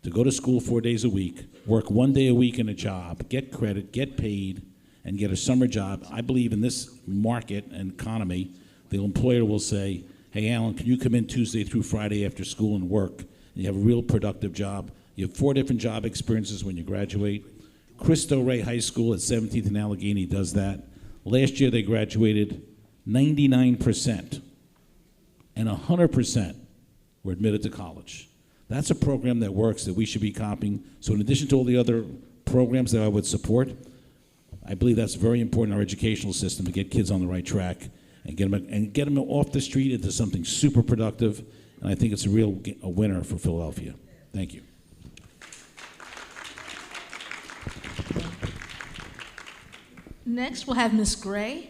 to go to school 4 days a week, work 1 day a week in a job, get credit, get paid, and get a summer job, I believe in this market and economy, the employer will say, hey, Allan, can you come in Tuesday through Friday after school and work? And you have a real productive job. You have 4 different job experiences when you graduate. Cristo Rey High School at 17th and Allegheny does that. Last year they graduated 99%, and 100% were admitted to college. That's a program that works that we should be copying. So in addition to all the other programs that I would support, I believe that's very important in our educational system to get kids on the right track and get them off the street into something super productive. And I think it's a winner for Philadelphia. Thank you. Next, we'll have Ms. Gray.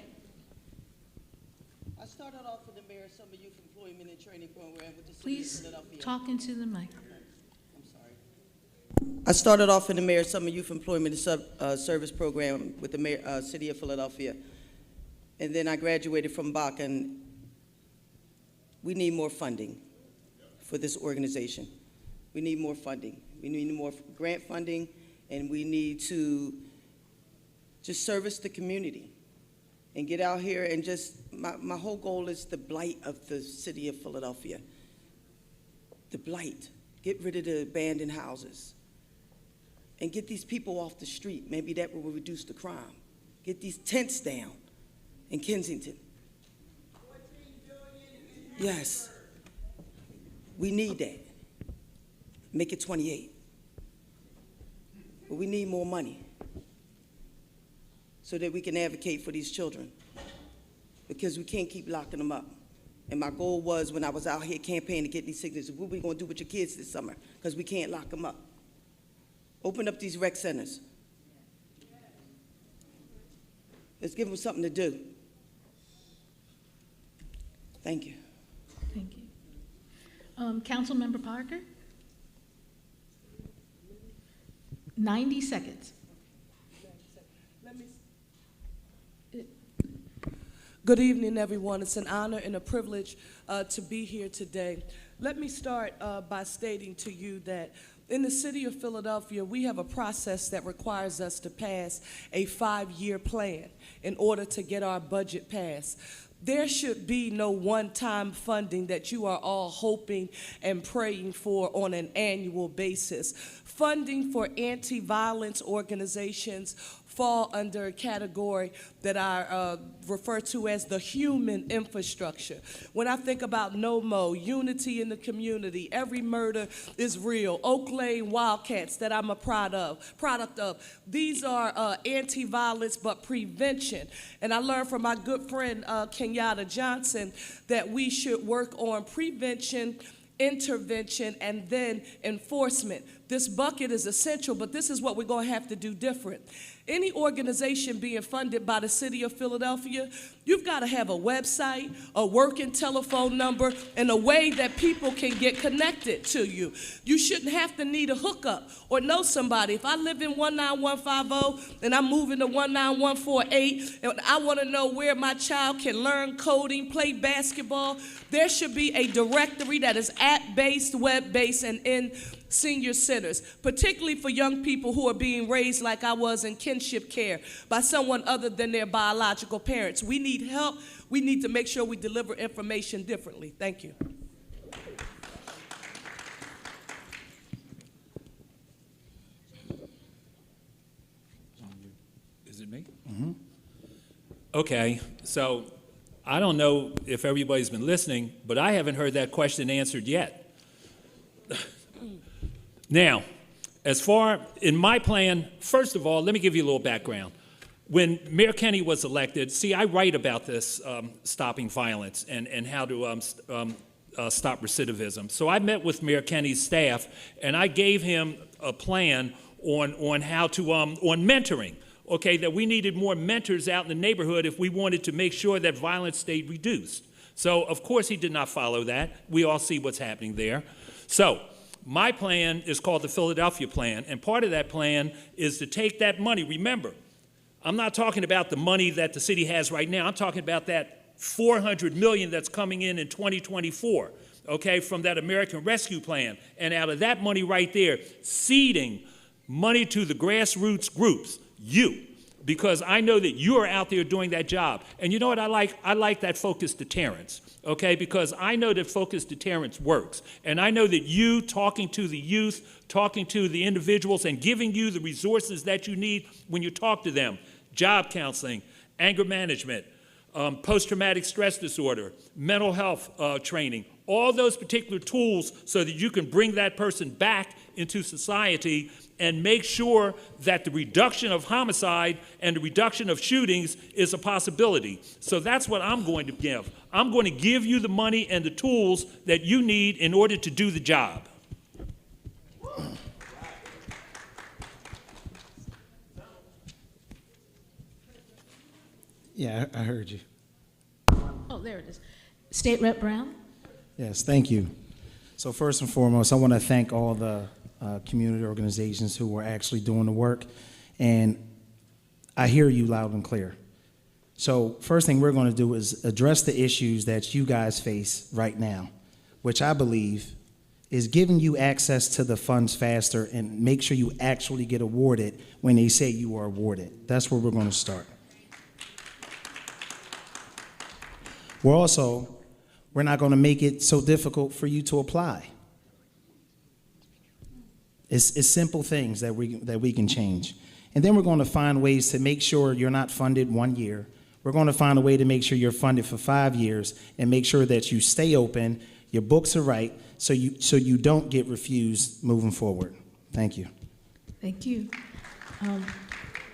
I started off in the Mayor Summer Youth Employment and Training Program with the City of Please Philadelphia. talk into the mic. I'm sorry. I started off in the Mayor Summer Youth Employment and Service Program with the City of Philadelphia. And then I graduated from Bach, and we need more funding for this organization. We need more funding. We need more grant funding, and we need to just service the community and get out here and just, my whole goal is the blight of the City of Philadelphia. The blight. Get rid of the abandoned houses and get these people off the street. Maybe that will reduce the crime. Get these tents down in Kensington. Yes. We need that. Make it 28. But we need more money so that we can advocate for these children, because we can't keep locking them up. And my goal was, when I was out here campaigning to get these signatures, what are we going to do with your kids this summer? Because we can't lock them up. Open up these rec centers. Let's give them something to do. Thank you. Thank you. Councilmember Parker? 90 seconds. Good evening, everyone. It's an honor and a privilege to be here today. Let me start by stating to you that in the City of Philadelphia, we have a process that requires us to pass a 5-year plan in order to get our budget passed. There should be no one-time funding that you are all hoping and praying for on an annual basis. Funding for anti-violence organizations fall under a category that I refer to as the human infrastructure. When I think about NOMO, unity in the community, every murder is real. Oak Lane Wildcats that I'm a product of. These are anti-violence but prevention. And I learned from my good friend Kenyatta Johnson that we should work on prevention, intervention, and then enforcement. This bucket is essential, but this is what we're going to have to do different. Any organization being funded by the City of Philadelphia, you've got to have a website, a working telephone number, and a way that people can get connected to you. You shouldn't have to need a hookup or know somebody. If I live in 19150 and I'm moving to 19148 and I want to know where my child can learn coding, play basketball, there should be a directory that is app-based, web-based, and in senior centers, particularly for young people who are being raised like I was in kinship care by someone other than their biological parents. We need help. We need to make sure we deliver information differently. Thank you. Is it me? Mm-hmm. Okay, so I don't know if everybody's been listening, but I haven't heard that question answered yet. Now, as far in my plan, first of all, let me give you a little background. When Mayor Kenny was elected, see, I write about this stopping violence and how to stop recidivism. So I met with Mayor Kenny's staff, and I gave him a plan on how to on mentoring. Okay, that we needed more mentors out in the neighborhood if we wanted to make sure that violence stayed reduced. So, of course, he did not follow that. We all see what's happening there. So, my plan is called the Philadelphia Plan, and part of that plan is to take that money. Remember, I'm not talking about the money that the city has right now. I'm talking about that $400 million that's coming in 2024, okay, from that American Rescue Plan. And out of that money right there, seeding money to the grassroots groups, because I know that you are out there doing that job. And you know what I like? I like that focused deterrence, okay? Because I know that focused deterrence works. And I know that you talking to the youth, talking to the individuals, and giving you the resources that you need when you talk to them, job counseling, anger management, post-traumatic stress disorder, mental health training, all those particular tools so that you can bring that person back into society and make sure that the reduction of homicide and the reduction of shootings is a possibility. So that's what I'm going to give. I'm going to give you the money and the tools that you need in order to do the job. Yeah, I heard you. Oh, there it is. State Rep Brown? Yes, thank you. So first and foremost, I want to thank all the community organizations who are actually doing the work, and I hear you loud and clear. So first thing we're going to do is address the issues that you guys face right now, which I believe is giving you access to the funds faster and make sure you actually get awarded when they say you are awarded. That's where we're going to start. We're not going to make it so difficult for you to apply. It's simple things that we can change. And then we're going to find ways to make sure you're not funded 1 year. We're going to find a way to make sure you're funded for 5 years and make sure that you stay open, your books are right, so you don't get refused moving forward. Thank you. Thank you.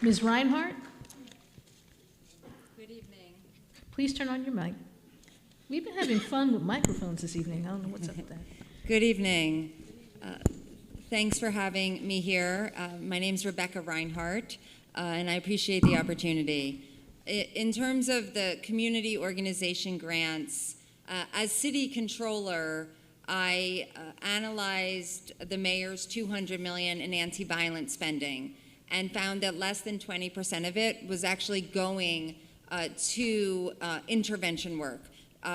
Ms. Rhynhart? Good evening. Please turn on your mic. We've been having fun with microphones this evening. I don't know what's up with that. Good evening. Thanks for having me here. My name's Rebecca Rhynhart, and I appreciate the opportunity. In terms of the community organization grants, as city controller, I analyzed the mayor's $200 million in anti-violence spending and found that less than 20% of it was actually going to intervention work.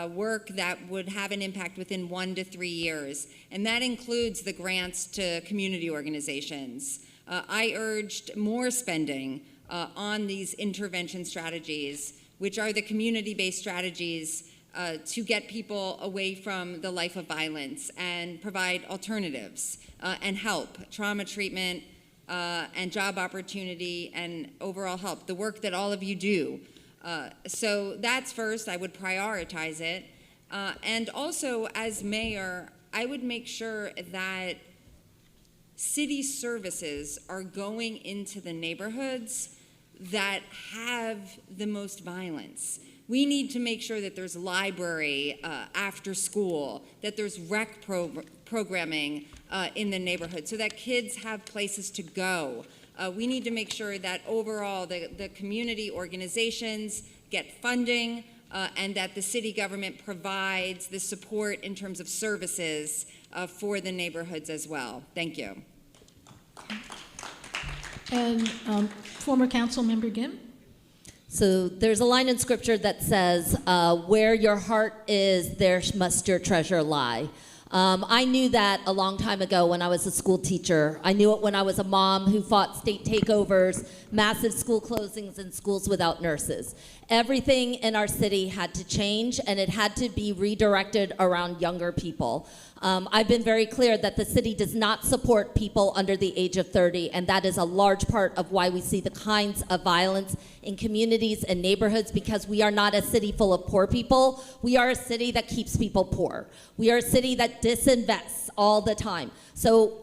Work that would have an impact within 1 to 3 years, and that includes the grants to community organizations. I urged more spending on these intervention strategies, which are the community-based strategies to get people away from the life of violence and provide alternatives and help, trauma treatment and job opportunity and overall help, the work that all of you do. So that's first, I would prioritize it. And also, as mayor, I would make sure that city services are going into the neighborhoods that have the most violence. We need to make sure that there's library after school, that there's rec programming in the neighborhood so that kids have places to go. We need to make sure that overall the community organizations get funding and that the city government provides the support in terms of services for the neighborhoods as well. Thank you. And former council member Gym? So there's a line in scripture that says, where your heart is, there must your treasure lie. I knew that a long time ago when I was a school teacher. I knew it when I was a mom who fought state takeovers, massive school closings, and schools without nurses. Everything in our city had to change, and it had to be redirected around younger people. I've been very clear that the city does not support people under the age of 30, and that is a large part of why we see the kinds of violence in communities and neighborhoods, because we are not a city full of poor people. We are a city that keeps people poor. We are a city that disinvests all the time. So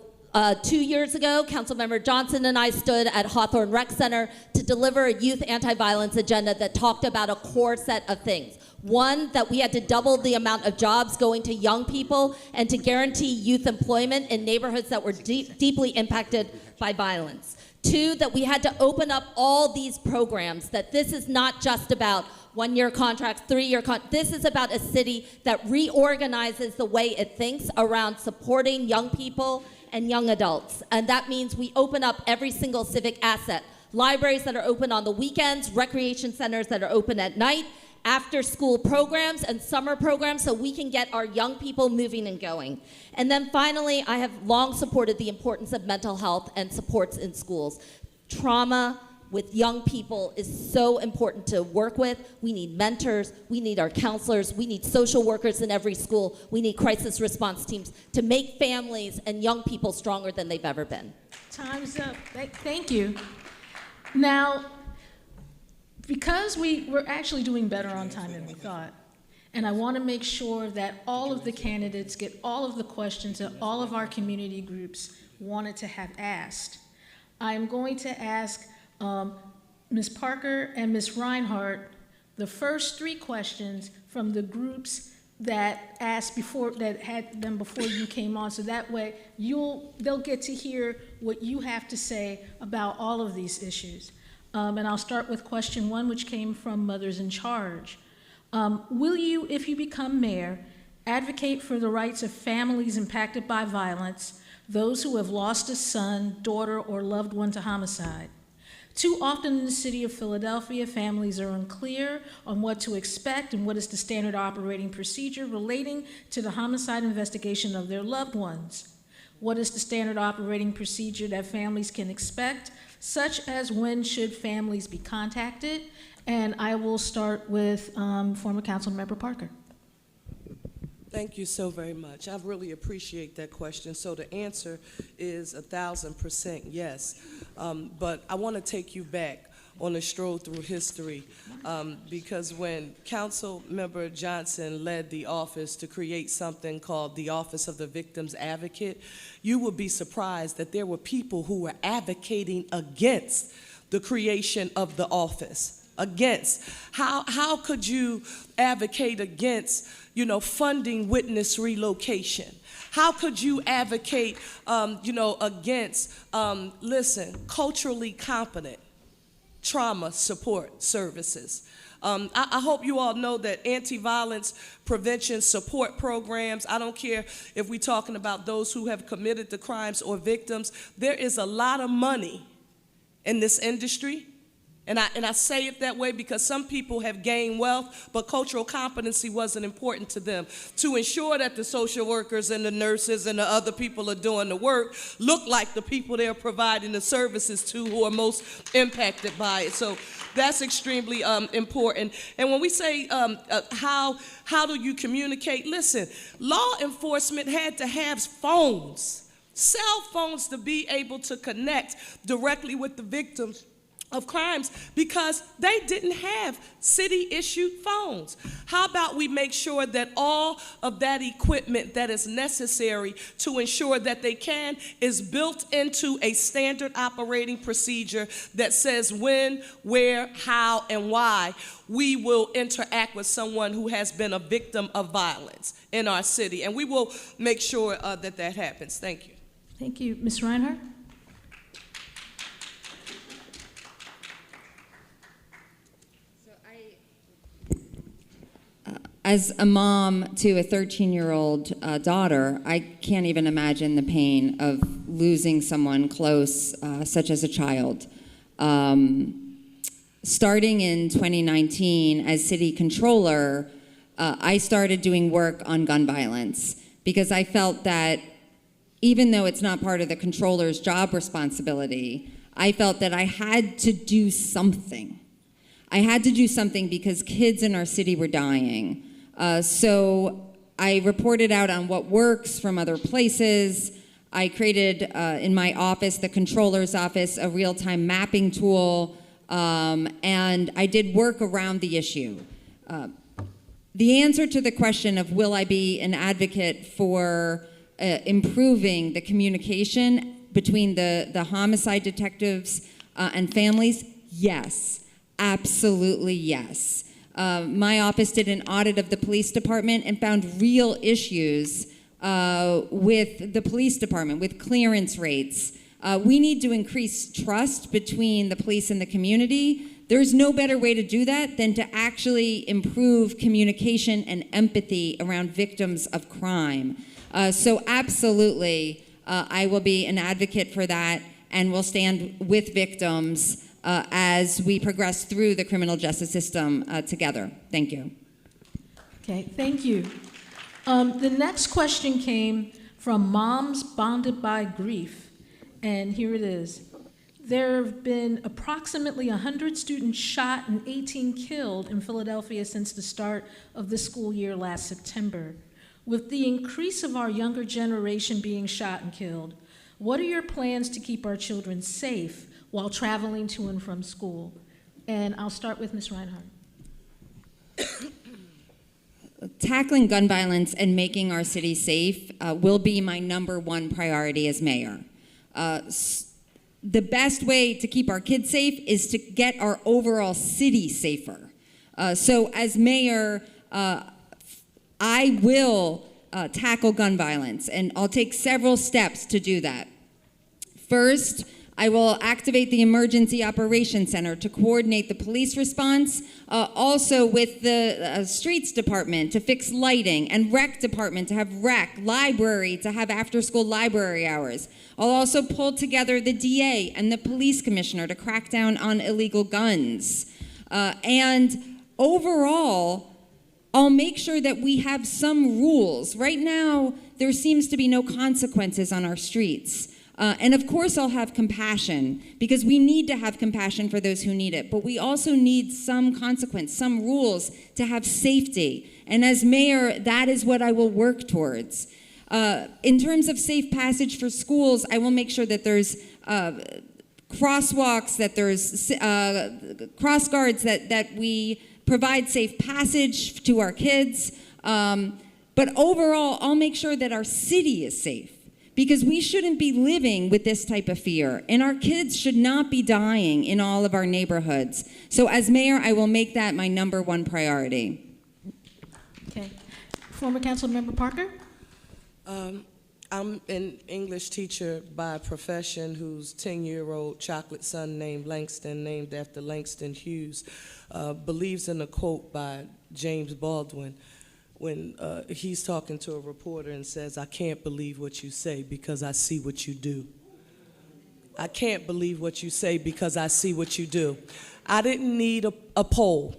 2 years ago, Councilmember Johnson and I stood at Hawthorne Rec Center to deliver a youth anti-violence agenda that talked about a core set of things. One, that we had to double the amount of jobs going to young people and to guarantee youth employment in neighborhoods that were deeply impacted by violence. Two, that we had to open up all these programs, that this is not just about one-year contracts, three-year contracts. This is about a city that reorganizes the way it thinks around supporting young people and young adults. And that means we open up every single civic asset. Libraries that are open on the weekends, recreation centers that are open at night, after-school programs and summer programs so we can get our young people moving and going. And then finally, I have long supported the importance of mental health and supports in schools. Trauma with young people is so important to work with. We need mentors, we need our counselors, we need social workers in every school, we need crisis response teams to make families and young people stronger than they've ever been. Time's up. Thank you. Now, because we're actually doing better on time than we thought, and I want to make sure that all of the candidates get all of the questions that all of our community groups wanted to have asked, I'm going to ask Ms. Parker and Ms. Rhynhart the first 3 questions from the groups that asked before, that had them before you came on, so that way they'll get to hear what you have to say about all of these issues. And I'll start with question 1, which came from Mothers in Charge. Will you, if you become mayor, advocate for the rights of families impacted by violence, those who have lost a son, daughter, or loved one to homicide? Too often in the city of Philadelphia, families are unclear on what to expect and what is the standard operating procedure relating to the homicide investigation of their loved ones. What is the standard operating procedure that families can expect, such as when should families be contacted? And I will start with former Councilmember Parker. Thank you so very much. I really appreciate that question. So the answer is 1,000% yes. But I want to take you back on a stroll through history because when Councilmember Johnson led the office to create something called the Office of the Victim's Advocate, you would be surprised that there were people who were advocating against the creation of the office. Against. How could you advocate against, funding witness relocation? How could you advocate, against, culturally competent trauma support services? I hope you all know that anti-violence prevention support programs, I don't care if we're talking about those who have committed the crimes or victims, there is a lot of money in this industry. And I say it that way because some people have gained wealth, but cultural competency wasn't important to them. To ensure that the social workers and the nurses and the other people are doing the work look like the people they're providing the services to who are most impacted by it. So that's extremely important. And when we say how do you communicate, listen, law enforcement had to have phones, cell phones, to be able to connect directly with the victims of crimes because they didn't have city-issued phones. How about we make sure that all of that equipment that is necessary to ensure that they can is built into a standard operating procedure that says when, where, how, and why we will interact with someone who has been a victim of violence in our city. And we will make sure that that happens. Thank you. Thank you. Ms. Rhynhart? As a mom to a 13-year-old daughter, I can't even imagine the pain of losing someone close, such as a child. Starting in 2019 as city controller, I started doing work on gun violence because I felt that even though it's not part of the controller's job responsibility, I felt that I had to do something. I had to do something because kids in our city were dying. So I reported out on what works from other places. I created in my office, the controller's office, a real-time mapping tool, and I did work around the issue. The answer to the question of will I be an advocate for improving the communication between the homicide detectives and families, yes. Absolutely yes. My office did an audit of the police department and found real issues with the police department, with clearance rates. We need to increase trust between the police and the community. There's no better way to do that than to actually improve communication and empathy around victims of crime. So absolutely, I will be an advocate for that and will stand with victims as we progress through the criminal justice system together. Thank you. Okay, thank you. The next question came from Moms Bonded by Grief, and here it is. There have been approximately 100 students shot and 18 killed in Philadelphia since the start of the school year last September. With the increase of our younger generation being shot and killed, what are your plans to keep our children safe while traveling to and from school? And I'll start with Ms. Rhynhart. Tackling gun violence and making our city safe will be my #1 priority as mayor. The best way to keep our kids safe is to get our overall city safer. So as mayor, I will tackle gun violence, and I'll take several steps to do that. First, I will activate the Emergency Operations Center to coordinate the police response, also with the Streets Department to fix lighting, and Rec Department to have rec, library to have after-school library hours. I'll also pull together the DA and the police commissioner to crack down on illegal guns. And overall, I'll make sure that we have some rules. Right now, there seems to be no consequences on our streets. And of course, I'll have compassion, because we need to have compassion for those who need it. But we also need some consequence, some rules to have safety. And as mayor, that is what I will work towards. In terms of safe passage for schools, I will make sure that there's crosswalks, that there's cross guards, that we provide safe passage to our kids. But overall, I'll make sure that our city is safe, because we shouldn't be living with this type of fear, and our kids should not be dying in all of our neighborhoods. So as mayor, I will make that my #1 priority. Okay. Former Councilmember Parker? I'm an English teacher by profession whose 10-year-old chocolate son named Langston, named after Langston Hughes, believes in a quote by James Baldwin when he's talking to a reporter and says, "I can't believe what you say because I see what you do." I can't believe what you say because I see what you do. I didn't need a poll.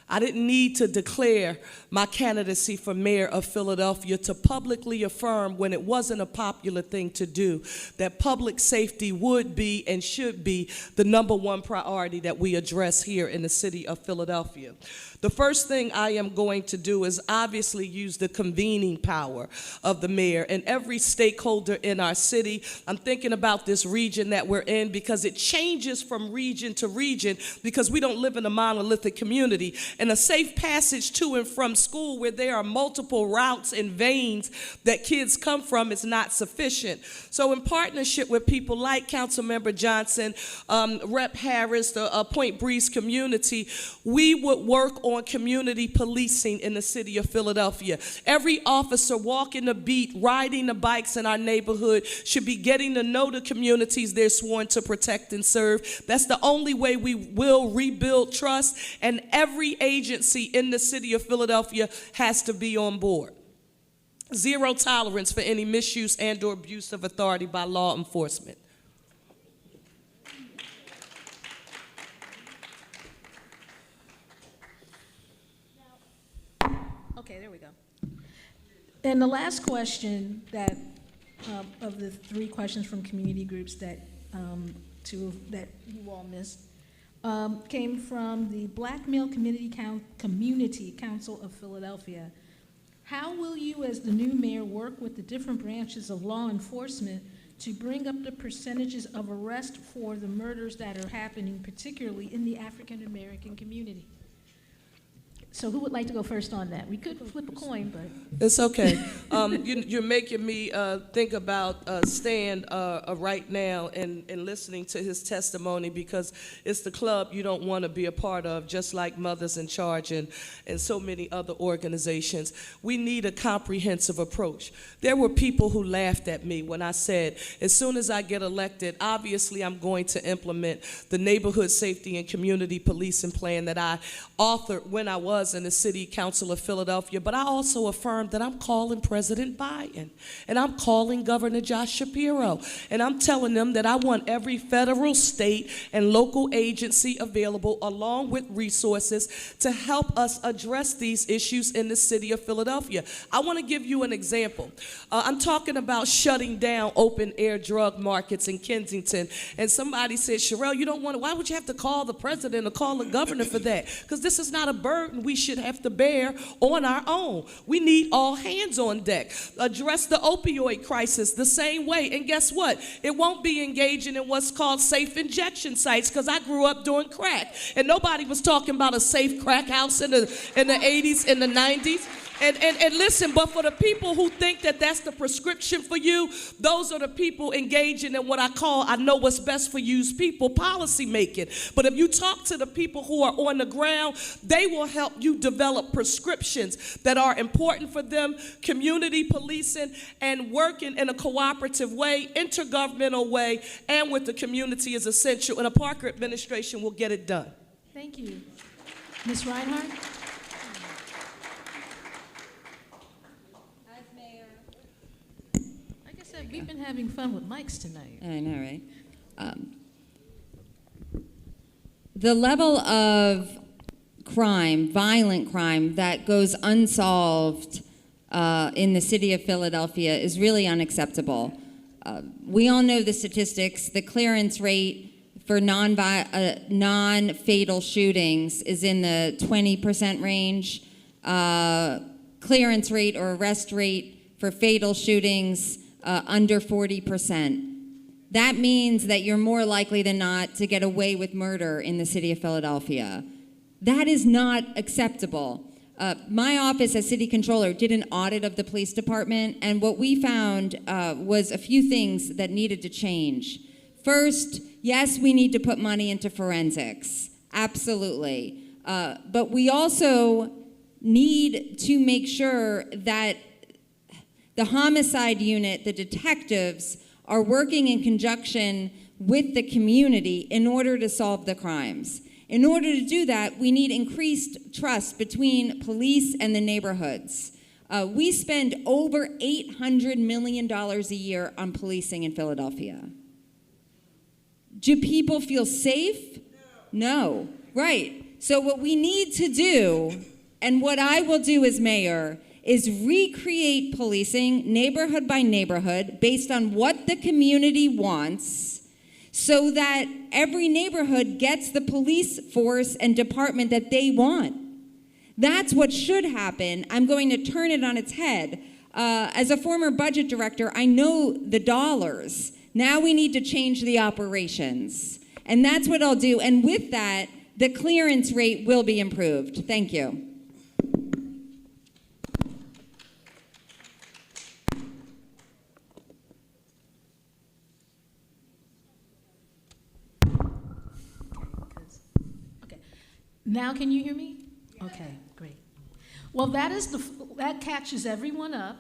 I didn't need to declare my candidacy for mayor of Philadelphia to publicly affirm, when it wasn't a popular thing to do, that public safety would be and should be the #1 priority that we address here in the city of Philadelphia. The first thing I am going to do is obviously use the convening power of the mayor and every stakeholder in our city. I'm thinking about this region that we're in, because it changes from region to region, because we don't live in a monolithic community. And a safe passage to and from school, where there are multiple routes and veins that kids come from, is not sufficient. So in partnership with people like Councilmember Johnson, Rep. Harris, the Point Breeze community, we would work on community policing in the city of Philadelphia. Every officer walking the beat, riding the bikes in our neighborhood should be getting to know the communities they're sworn to protect and serve. That's the only way we will rebuild trust, and every agency in the city of Philadelphia has to be on board. Zero tolerance for any misuse and/or abuse of authority by law enforcement. Okay, there we go. And the last question that, of the 3 questions from community groups that, that you all missed, came from the Black Male Community Council of Philadelphia. How will you, as the new mayor, work with the different branches of law enforcement to bring up the percentages of arrest for the murders that are happening, particularly in the African American community? So who would like to go first on that? We could flip a coin, but. It's okay. You're making me think about Stan right now and listening to his testimony, because it's the club you don't want to be a part of, just like Mothers in Charge and so many other organizations. We need a comprehensive approach. There were people who laughed at me when I said, as soon as I get elected, obviously I'm going to implement the neighborhood safety and community policing plan that I authored when I was was in the City Council of Philadelphia, but I also affirmed that I'm calling President Biden, and I'm calling Governor Josh Shapiro, and I'm telling them that I want every federal, state, and local agency available, along with resources, to help us address these issues in the city of Philadelphia. I want to give you an example. I'm talking about shutting down open-air drug markets in Kensington, and somebody said, Cherelle, you don't want to, why would you have to call the president or call the governor for that? Because this is not a burden we should have to bear on our own. We need all hands on deck. Address the opioid crisis the same way, and guess what? It won't be engaging in what's called safe injection sites, because I grew up doing crack, and nobody was talking about a safe crack house in the 80s and the 90s. And listen, but for the people who think that that's the prescription for you, those are the people engaging in what I call, I know what's best for you's people policy making. But if you talk to the people who are on the ground, they will help you develop prescriptions that are important for them, community policing, and working in a cooperative way, intergovernmental way, and with the community is essential, and a Parker administration will get it done. Thank you. Ms. Rhynhart? We've been having fun with mics tonight. I know, right? The level of crime, violent crime, that goes unsolved in the city of Philadelphia is really unacceptable. We all know the statistics. The clearance rate for non-fatal shootings is in the 20% range. Clearance rate or arrest rate for fatal shootings under 40%. That means that you're more likely than not to get away with murder in the city of Philadelphia. That is not acceptable. My office as city controller did an audit of the police department, and what we found was a few things that needed to change. First, yes, we need to put money into forensics, absolutely. But we also need to make sure that the homicide unit, the detectives, are working in conjunction with the community in order to solve the crimes. In order to do that, we need increased trust between police and the neighborhoods. We spend over $800 million a year on policing in Philadelphia. Do people feel safe? No. Right. So what we need to do, and what I will do as mayor, is recreate policing neighborhood by neighborhood based on what the community wants, so that every neighborhood gets the police force and department that they want. That's what should happen. I'm going to turn it on its head. As a former budget director, I know the dollars. Now we need to change the operations. And that's what I'll do. And with that, the clearance rate will be improved. Thank you. Now can you hear me? Okay, great. Well, that catches everyone up,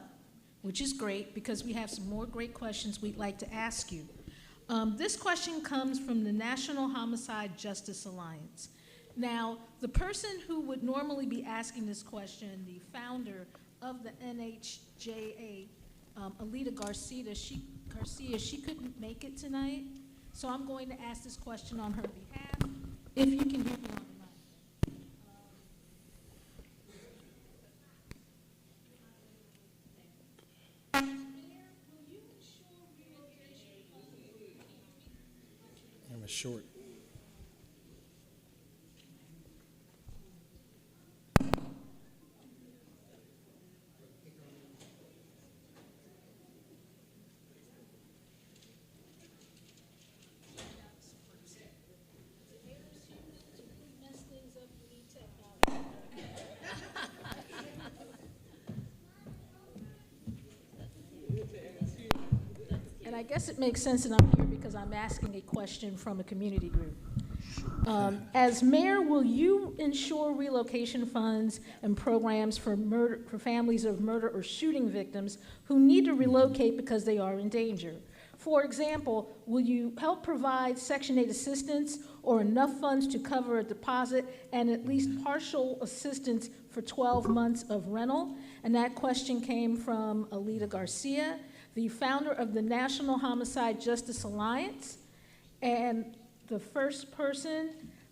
which is great, because we have some more great questions we'd like to ask you. This question comes from the National Homicide Justice Alliance. Now, the person who would normally be asking this question, the founder of the NHJA, Alita Garcia, she couldn't make it tonight, so I'm going to ask this question on her behalf, if you can hear me on the mic. I'm short. And I guess it makes sense that I'm here because I'm asking a question from a community group. As mayor, will you ensure relocation funds and programs for families of murder or shooting victims who need to relocate because they are in danger? For example, will you help provide Section 8 assistance or enough funds to cover a deposit and at least partial assistance for 12 months of rental? And that question came from Alita Garcia, the founder of the National Homicide Justice Alliance. And the first person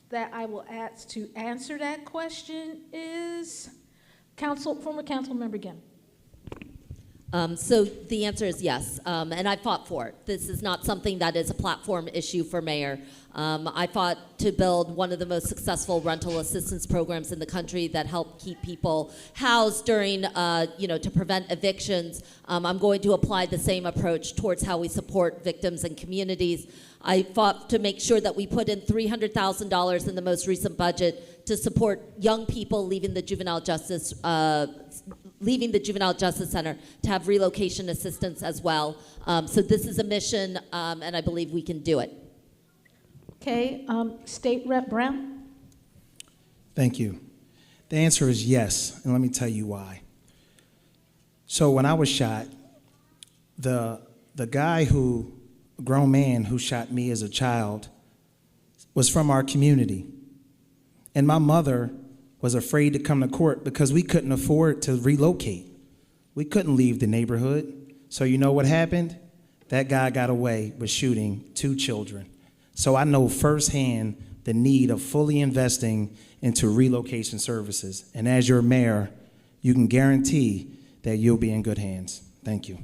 that I will ask to answer that question is former council member Gym. So the answer is yes, and I fought for it. This is not something that is a platform issue for mayor. I fought to build one of the most successful rental assistance programs in the country that help keep people housed during, to prevent evictions. I'm going to apply the same approach towards how we support victims and communities. I fought to make sure that we put in $300,000 in the most recent budget to support young people leaving the juvenile justice center to have relocation assistance as well. So this is a mission, and I believe we can do it. Okay, State Rep Brown. Thank you. The answer is yes, and let me tell you why. So when I was shot, the guy a grown man who shot me as a child was from our community. And my mother was afraid to come to court because we couldn't afford to relocate. We couldn't leave the neighborhood. So you know what happened? That guy got away with shooting 2 children. So I know firsthand the need of fully investing into relocation services. And as your mayor, you can guarantee that you'll be in good hands. Thank you.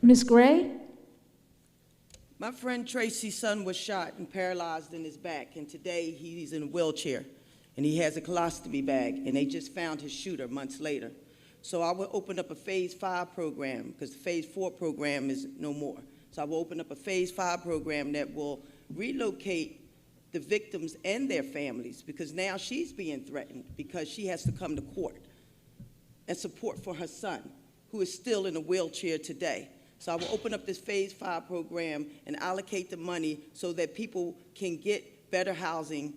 Ms. Gray? My friend Tracy's son was shot and paralyzed in his back, and today he's in a wheelchair, and he has a colostomy bag, and they just found his shooter months later. So I will open up a Phase 5 program, because the Phase 4 program is no more. So I will open up a Phase 5 program that will relocate the victims and their families, because now she's being threatened because she has to come to court and support for her son, who is still in a wheelchair today. So I will open up this Phase 5 program and allocate the money so that people can get better housing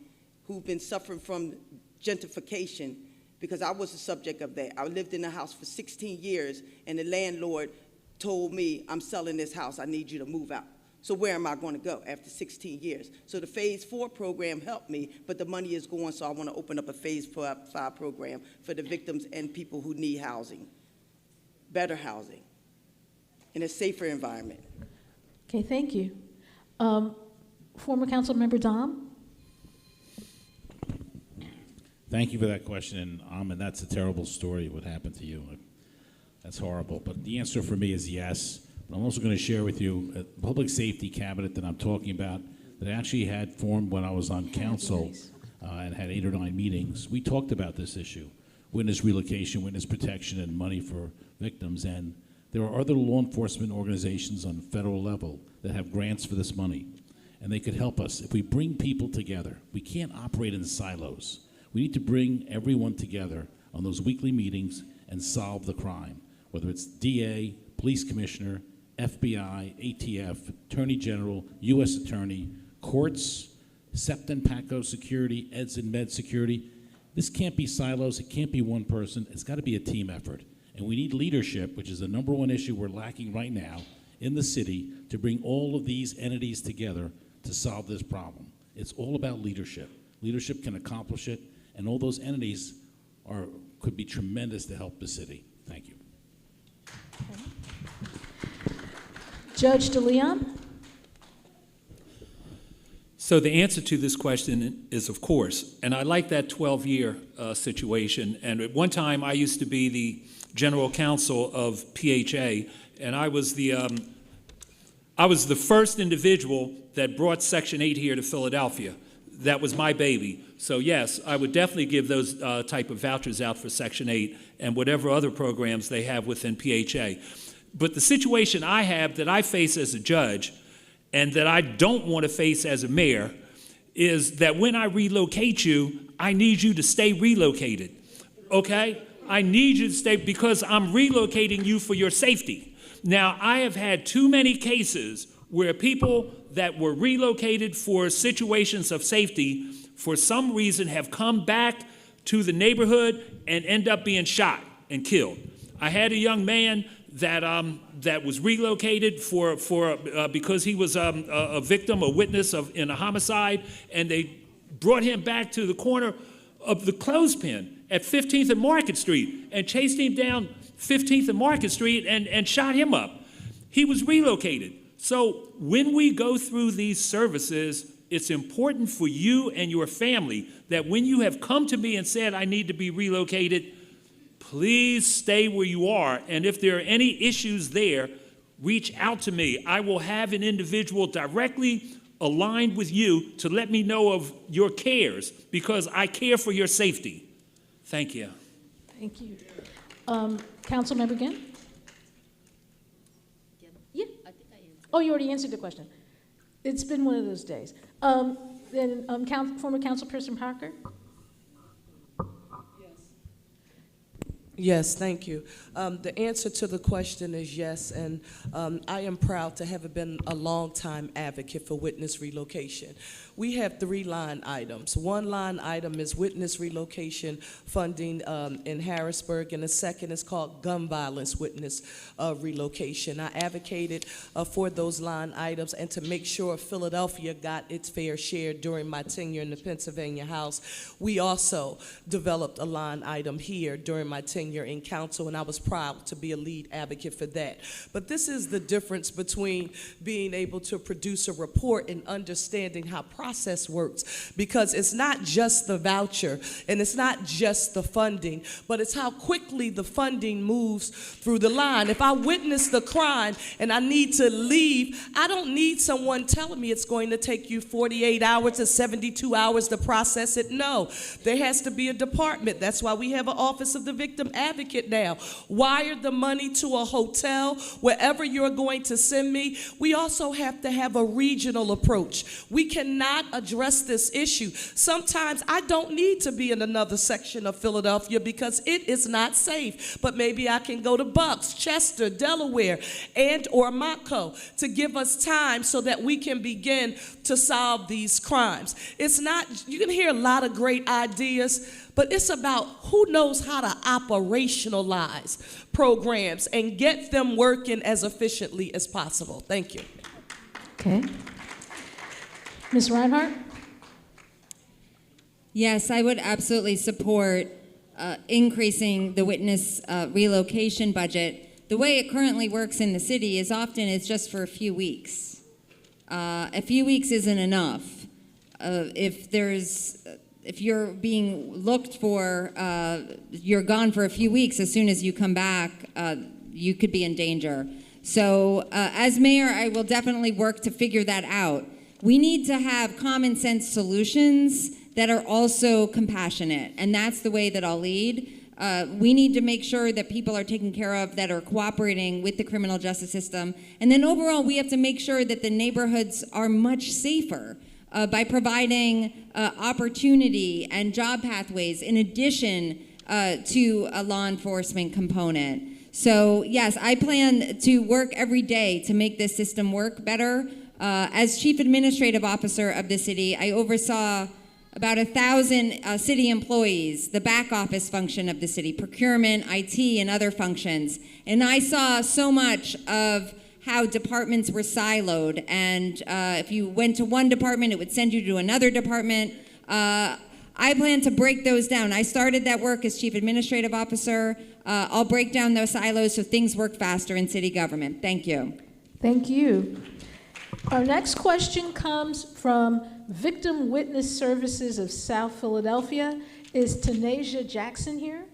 who've been suffering from gentrification, because I was the subject of that. I lived in the house for 16 years, and the landlord told me, I'm selling this house, I need you to move out. So where am I going to go after 16 years? So the Phase 4 program helped me, but the money is going, so I want to open up a Phase 5 program for the victims and people who need housing, better housing, in a safer environment. Okay, thank you. Former council member Domb? Thank you for that question, and that's a terrible story, what happened to you. That's horrible, but the answer for me is yes. But I'm also going to share with you a public safety cabinet that I'm talking about that I actually had formed when I was on council and had 8 or 9 meetings. We talked about this issue, witness relocation, witness protection, and money for victims, and there are other law enforcement organizations on the federal level that have grants for this money, and they could help us. If we bring people together, we can't operate in silos. We need to bring everyone together on those weekly meetings and solve the crime, whether it's DA, police commissioner, FBI, ATF, Attorney General, U.S. Attorney, courts, SEPT and PACO security, EDS and Med security. This can't be silos. It can't be one person. It's got to be a team effort. And we need leadership, which is the #1 issue we're lacking right now in the city, to bring all of these entities together to solve this problem. It's all about leadership. Leadership can accomplish it, and all those entities could be tremendous to help the city. Thank you. Okay. Judge DeLeon? So the answer to this question is of course, and I like that 12-year situation. And at one time, I used to be the general counsel of PHA, and I was the first individual that brought Section 8 here to Philadelphia. That was my baby. So yes, I would definitely give those type of vouchers out for Section 8 and whatever other programs they have within PHA. But the situation I have that I face as a judge and that I don't want to face as a mayor is that when I relocate you, I need you to stay relocated, okay? I need you to stay because I'm relocating you for your safety. Now, I have had too many cases where people that were relocated for situations of safety for some reason have come back to the neighborhood and end up being shot and killed. I had a young man that was relocated because he was a victim, a witness in a homicide, and they brought him back to the corner of the clothespin at 15th and Market Street and chased him down 15th and Market Street and shot him up. He was relocated. So when we go through these services, it's important for you and your family that when you have come to me and said, I need to be relocated, please stay where you are. And if there are any issues there, reach out to me. I will have an individual directly aligned with you to let me know of your cares, because I care for your safety. Thank you. Thank you. Councilmember again? Yeah. Oh, you already answered the question. It's been one of those days. Then former Councilperson Parker? Yes, thank you. The answer to the question is yes, and I am proud to have been a long-time advocate for witness relocation. We have 3 line items. One line item is witness relocation funding in Harrisburg, and the second is called gun violence witness relocation. I advocated for those line items and to make sure Philadelphia got its fair share during my tenure in the Pennsylvania House. We also developed a line item here during my tenure in council, and I was proud to be a lead advocate for that. But this is the difference between being able to produce a report and understanding how process works, because it's not just the voucher and it's not just the funding, but it's how quickly the funding moves through the line. If I witness the crime and I need to leave, I don't need someone telling me it's going to take you 48 hours to 72 hours to process it. No, there has to be a department. That's why we have an Office of the Victim Advocate now. Wire the money to a hotel, wherever you're going to send me. We also have to have a regional approach. We cannot address this issue. Sometimes I don't need to be in another section of Philadelphia because it is not safe, but maybe I can go to Bucks, Chester, Delaware, and or Montco to give us time so that we can begin to solve these crimes. It's not, you can hear a lot of great ideas, but it's about who knows how to operationalize programs and get them working as efficiently as possible. Thank you. Okay. Ms. Rhynhart? Yes, I would absolutely support increasing the witness relocation budget. The way it currently works in the city is often it's just for a few weeks. A few weeks isn't enough. If you're being looked for, you're gone for a few weeks. As soon as you come back, you could be in danger. So as mayor, I will definitely work to figure that out. We need to have common sense solutions that are also compassionate, and that's the way that I'll lead. We need to make sure that people are taken care of that are cooperating with the criminal justice system. And then overall, we have to make sure that the neighborhoods are much safer by providing opportunity and job pathways in addition to a law enforcement component. So yes, I plan to work every day to make this system work better. As Chief Administrative Officer of the city, I oversaw about 1,000 city employees, the back office function of the city, procurement, IT, and other functions. And I saw so much of how departments were siloed. And if you went to one department, it would send you to another department. I plan to break those down. I started that work as Chief Administrative Officer. I'll break down those silos so things work faster in city government. Thank you. Thank you. Our next question comes from Victim Witness Services of South Philadelphia. Is Tanasia Jackson here?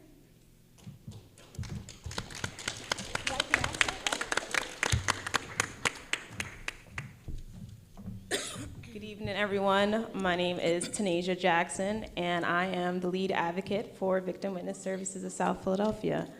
Good evening, everyone. My name is Tanasia Jackson, and I am the lead advocate for Victim Witness Services of South Philadelphia.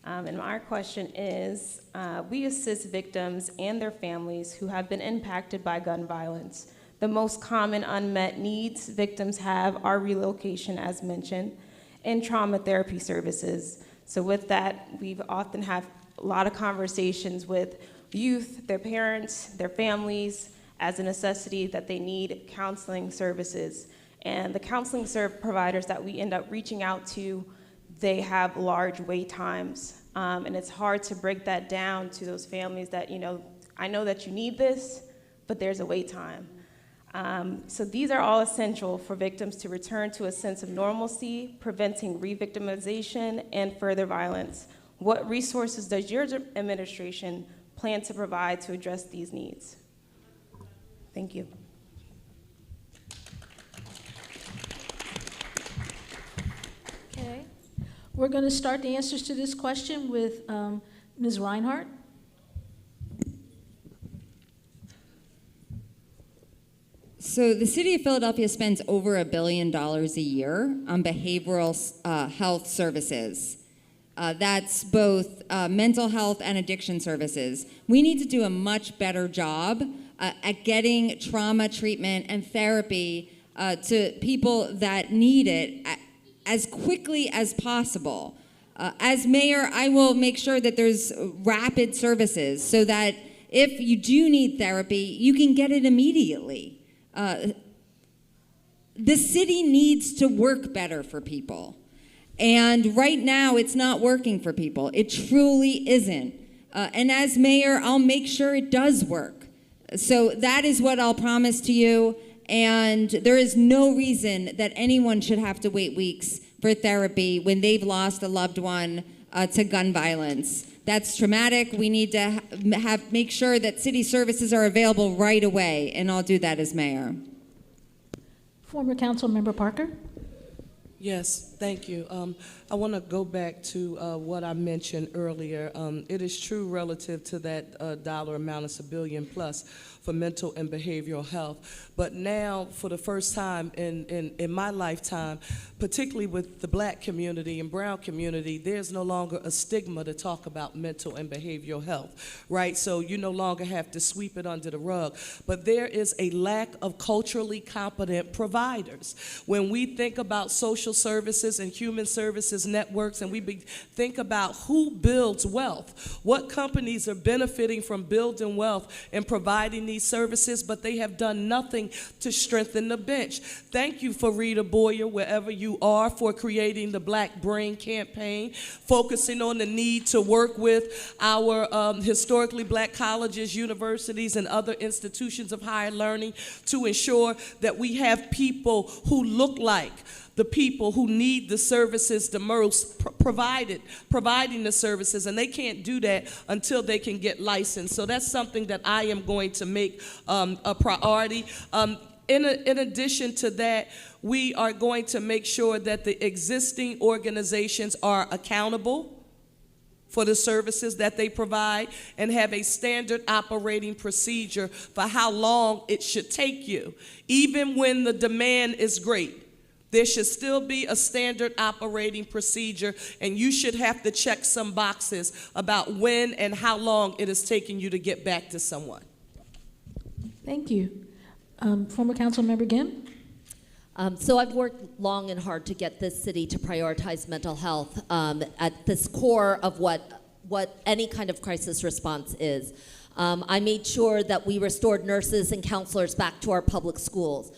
And our question is, we assist victims and their families who have been impacted by gun violence. The most common unmet needs victims have are relocation, as mentioned, and trauma therapy services. So with that, we've often have a lot of conversations with youth, their parents, their families, as a necessity that they need counseling services. And the counseling providers that we end up reaching out to, they have large wait times And it's hard to break that down to those families that, I know that you need this, but there's a wait time. So these are all essential for victims to return to a sense of normalcy, preventing re-victimization and further violence. What resources does your administration plan to provide to address these needs? Thank you. Okay. We're going to start the answers to this question with Ms. Rhynhart. So the city of Philadelphia spends over $1 billion a year on behavioral health services. That's both mental health and addiction services. We need to do a much better job at getting trauma treatment and therapy to people that need it as quickly as possible. As mayor, I will make sure that there's rapid services so that if you do need therapy, you can get it immediately. The city needs to work better for people. And right now, it's not working for people. It truly isn't. And as mayor, I'll make sure it does work. So that is what I'll promise to you. And there is no reason that anyone should have to wait weeks for therapy when they've lost a loved one to gun violence. That's traumatic. We need to make sure that city services are available right away, and I'll do that as mayor. Former Councilmember Parker. Yes, thank you. I want to go back to what I mentioned earlier. It is true relative to that dollar amount, it's $1 billion plus for mental and behavioral health. But now, for the first time in my lifetime, particularly with the Black community and brown community, there's no longer a stigma to talk about mental and behavioral health, right? So you no longer have to sweep it under the rug. But there is a lack of culturally competent providers. When we think about social services and human services networks, and we think about who builds wealth, what companies are benefiting from building wealth and providing these services, but they have done nothing to strengthen the bench. Thank you for Rita Boyer, wherever you are, for creating the Black Brain Campaign, focusing on the need to work with our historically Black colleges, universities, and other institutions of higher learning to ensure that we have people who look like the people who need the services the most, providing the services, and they can't do that until they can get licensed. So that's something that I am going to make a priority. In addition to that, we are going to make sure that the existing organizations are accountable for the services that they provide and have a standard operating procedure for how long it should take you. Even when the demand is great, there should still be a standard operating procedure, and you should have to check some boxes about when and how long it is taking you to get back to someone. Thank you. Former Councilmember Gym. So I've worked long and hard to get this city to prioritize mental health at this core of what any kind of crisis response is. I made sure that we restored nurses and counselors back to our public schools.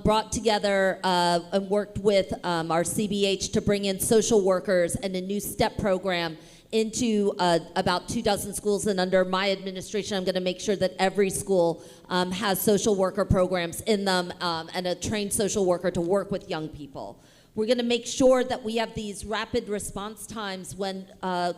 Brought together and worked with our CBH to bring in social workers and a new STEP program into about 24 schools, and under my administration, I'm going to make sure that every school has social worker programs in them and a trained social worker to work with young people. We're going to make sure that we have these rapid response times when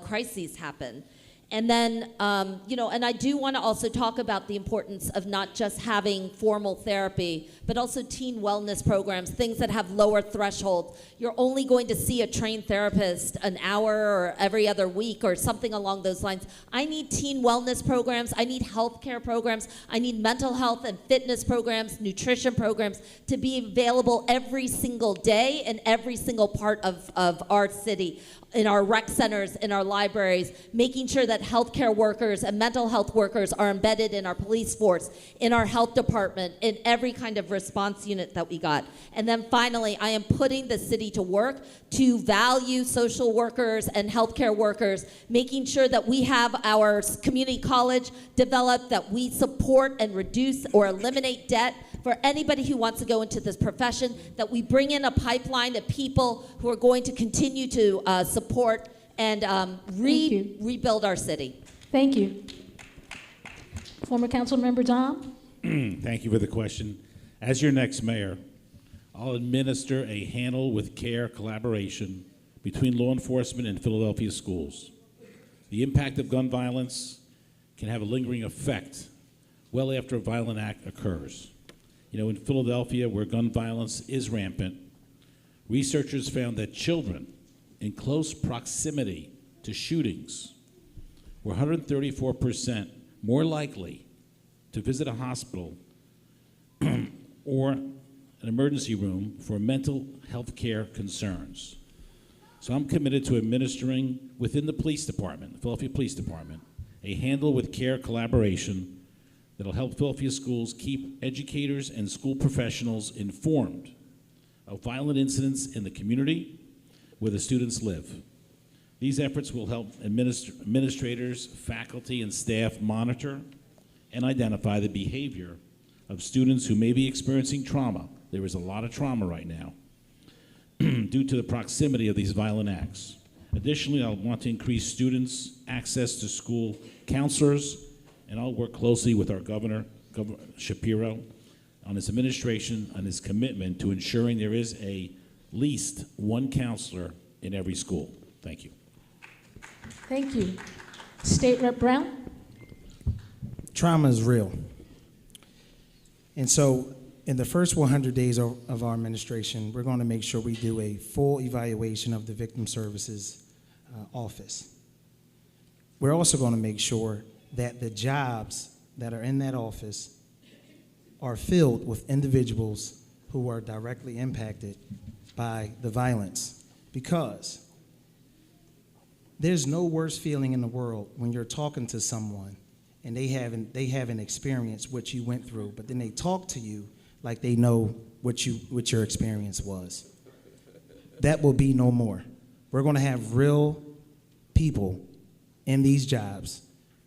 crises happen. And then, and I do want to also talk about the importance of not just having formal therapy, but also teen wellness programs, things that have lower thresholds. You're only going to see a trained therapist an hour or every other week or something along those lines. I need teen wellness programs. I need healthcare programs. I need mental health and fitness programs, nutrition programs to be available every single day in every single part of our city, in our rec centers, in our libraries, making sure that healthcare workers and mental health workers are embedded in our police force, in our health department, in every kind of response unit that we got. And then finally, I am putting the city to work to value social workers and healthcare workers, making sure that we have our community college developed, that we support and reduce or eliminate debt for anybody who wants to go into this profession, that we bring in a pipeline of people who are going to continue to support and rebuild our city. Thank you. Former Councilmember Domb? Thank you for the question. As your next mayor, I'll administer a handle with care collaboration between law enforcement and Philadelphia schools. The impact of gun violence can have a lingering effect well after a violent act occurs. You know, in Philadelphia, where gun violence is rampant, researchers found that children in close proximity to shootings were 134% more likely to visit a hospital or an emergency room for mental health care concerns. So I'm committed to administering within the police department, the Philadelphia Police Department, a handle with care collaboration that'll help Philadelphia schools keep educators and school professionals informed of violent incidents in the community where the students live. These efforts will help administrators, faculty, and staff monitor and identify the behavior of students who may be experiencing trauma. There is a lot of trauma right now due to the proximity of these violent acts. Additionally, I'll want to increase students' access to school counselors, and I'll work closely with our Governor Shapiro, on his administration and his commitment to ensuring there is at least one counselor in every school. Thank you. Thank you. State Rep Brown? Trauma is real. And so in the first 100 days of our administration, we're going to make sure we do a full evaluation of the Victim Services Office. We're also going to make sure that the jobs that are in that office are filled with individuals who are directly impacted by the violence, because there's no worse feeling in the world when you're talking to someone and they haven't experienced what you went through, but then they talk to you like they know what your experience was. That will be no more. We're going to have real people in these jobs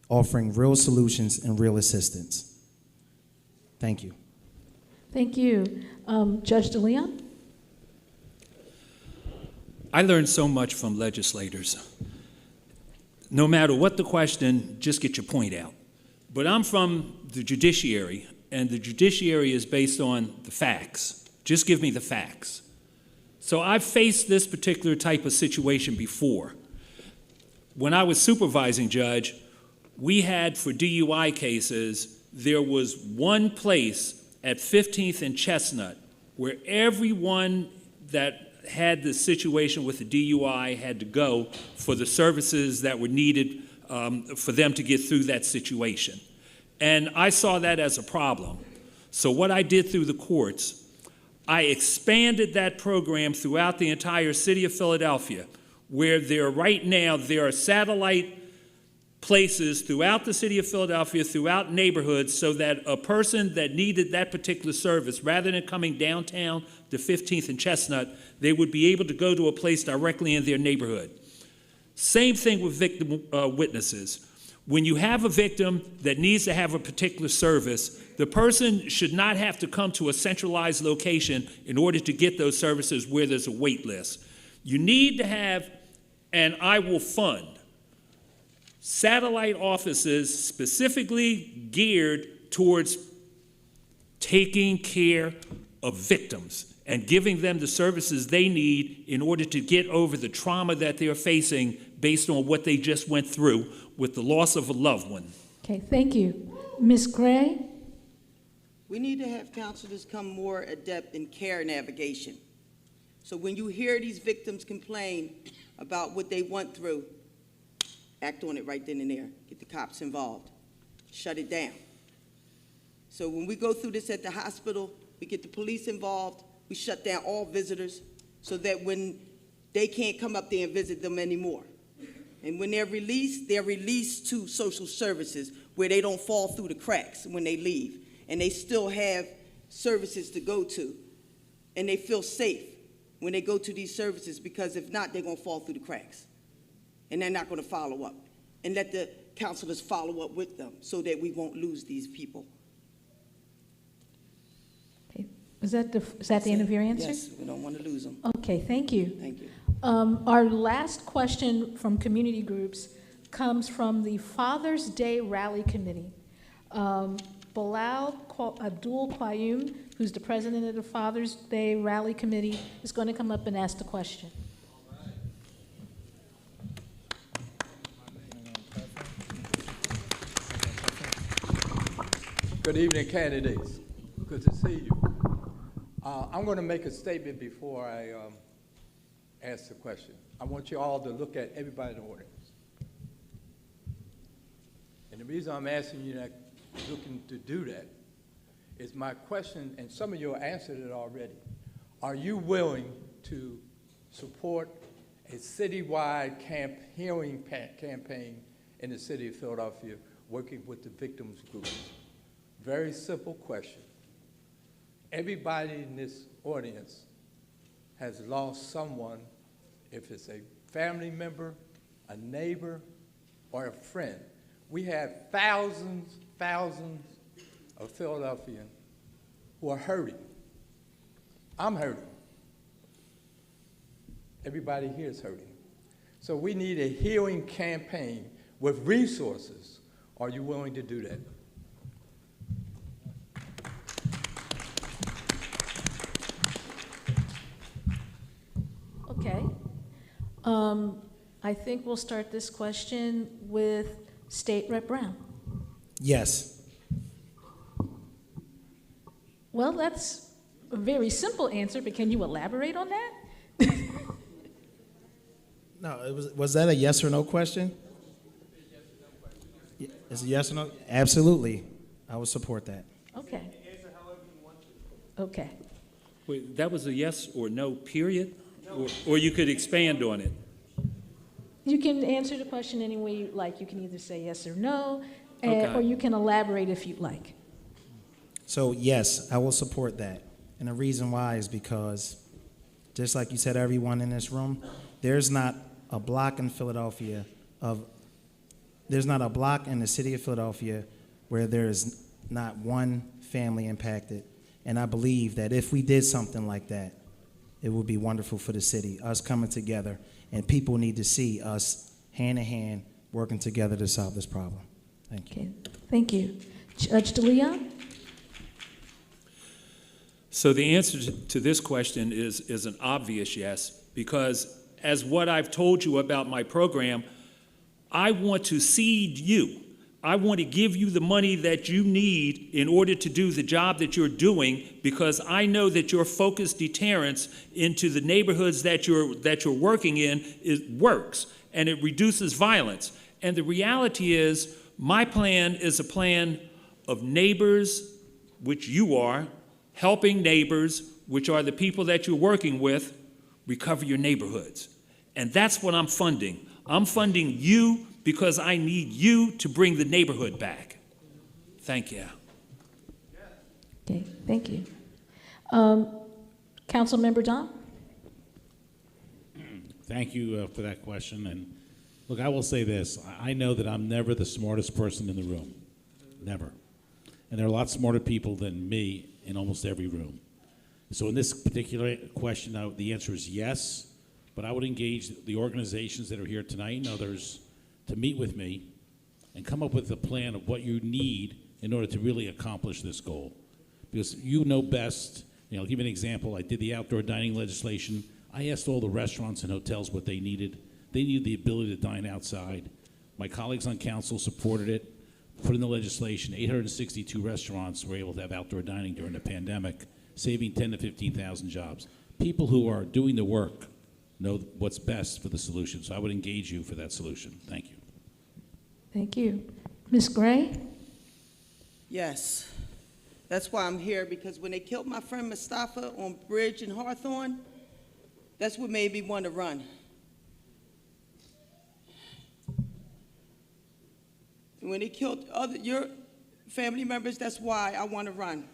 offering real solutions and real assistance. Thank you. Thank you. Judge DeLeon? I learned so much from legislators. No matter what the question, just get your point out. But I'm from the judiciary, and the judiciary is based on the facts. Just give me the facts. So I've faced this particular type of situation before. When I was supervising judge, we had, for DUI cases, there was one place at 15th and Chestnut where everyone that had the situation with the DUI had to go for the services that were needed for them to get through that situation. And I saw that as a problem. So what I did through the courts, I expanded that program throughout the entire city of Philadelphia, where right now there are satellite places throughout the city of Philadelphia, throughout neighborhoods, so that a person that needed that particular service, rather than coming downtown to 15th and Chestnut, they would be able to go to a place directly in their neighborhood. Same thing with victim witnesses. When you have a victim that needs to have a particular service, the person should not have to come to a centralized location in order to get those services where there's a wait list. You need to have, and I will fund, satellite offices specifically geared towards taking care of victims and giving them the services they need in order to get over the trauma that they're facing based on what they just went through with the loss of a loved one. Okay, thank you. Ms. Gray? We need to have counselors come more adept in care navigation. So when you hear these victims complain about what they went through, act on it right then and there. Get the cops involved. Shut it down. So when we go through this at the hospital, we get the police involved. We shut down all visitors so that when they can't come up there and visit them anymore. And when they're released to social services where they don't fall through the cracks when they leave. And they still have services to go to. And they feel safe when they go to these services, because if not, they're going to fall through the cracks. And they're not going to follow up. And let the counselors follow up with them so that we won't lose these people. Okay. Is that the end of your answer? Yes, we don't want to lose them. Okay, thank you. Thank you. Our last question from community groups comes from the Father's Day Rally Committee. Bilal Abdul Qayyum, who's the president of the Father's Day Rally Committee, is going to come up and ask the question. Good evening, candidates. Good to see you. I'm going to make a statement before I ask the question. I want you all to look at everybody in the audience. And the reason I'm asking you that, looking to do that, is my question, and some of you have answered it already. Are you willing to support a citywide hearing campaign in the city of Philadelphia, working with the victims groups? Very simple question. Everybody in this audience has lost someone, if it's a family member, a neighbor, or a friend. We have thousands of Philadelphians who are hurting. I'm hurting. Everybody here is hurting. So we need a healing campaign with resources. Are you willing to do that? Okay. I think we'll start this question with State Rep Brown. Yes. Well, that's a very simple answer, but can you elaborate on that? No, was that a yes or no question? It's a yes or no? Absolutely. I would support that. Okay. Okay. Wait, that was a yes or no, period? Or you could expand on it? You can answer the question any way you like. You can either say yes or no, Okay. or you can elaborate if you'd like. So yes, I will support that. And the reason why is because, just like you said, everyone in this room, there's not a block in Philadelphia there's not a block in the city of Philadelphia where there's not one family impacted. And I believe that if we did something like that, it would be wonderful for the city, us coming together, and people need to see us hand in hand working together to solve this problem. Thank you. Okay. Thank you. Judge DeLeon? So the answer to this question is an obvious yes, because as what I've told you about my program, I want to seed you. I want to give you the money that you need in order to do the job that you're doing, because I know that your focused deterrence into the neighborhoods that you're working in works, and it reduces violence. And the reality is, my plan is a plan of neighbors, which you are, helping neighbors, which are the people that you're working with, recover your neighborhoods. And that's what I'm funding. I'm funding you because I need you to bring the neighborhood back. Thank you. Okay, thank you. Councilmember Domb? Thank you for that question. And look, I will say this. I know that I'm never the smartest person in the room. Never. And there are a lot smarter people than me in almost every room. So in this particular question, the answer is yes, but I would engage the organizations that are here tonight and others to meet with me and come up with a plan of what you need in order to really accomplish this goal. Because you know best. I'll give you an example. I did the outdoor dining legislation. I asked all the restaurants and hotels what they needed. They needed the ability to dine outside. My colleagues on council supported it, put in the legislation. 862 restaurants were able to have outdoor dining during the pandemic, saving 10,000 to 15,000 jobs. People who are doing the work know what's best for the solution, so I would engage you for that solution. Thank you. Thank you. Ms. Gray? Yes. That's why I'm here, because when they killed my friend Mustafa on Bridge in Hawthorne, that's what made me want to run. And when they killed your family members, that's why I want to run.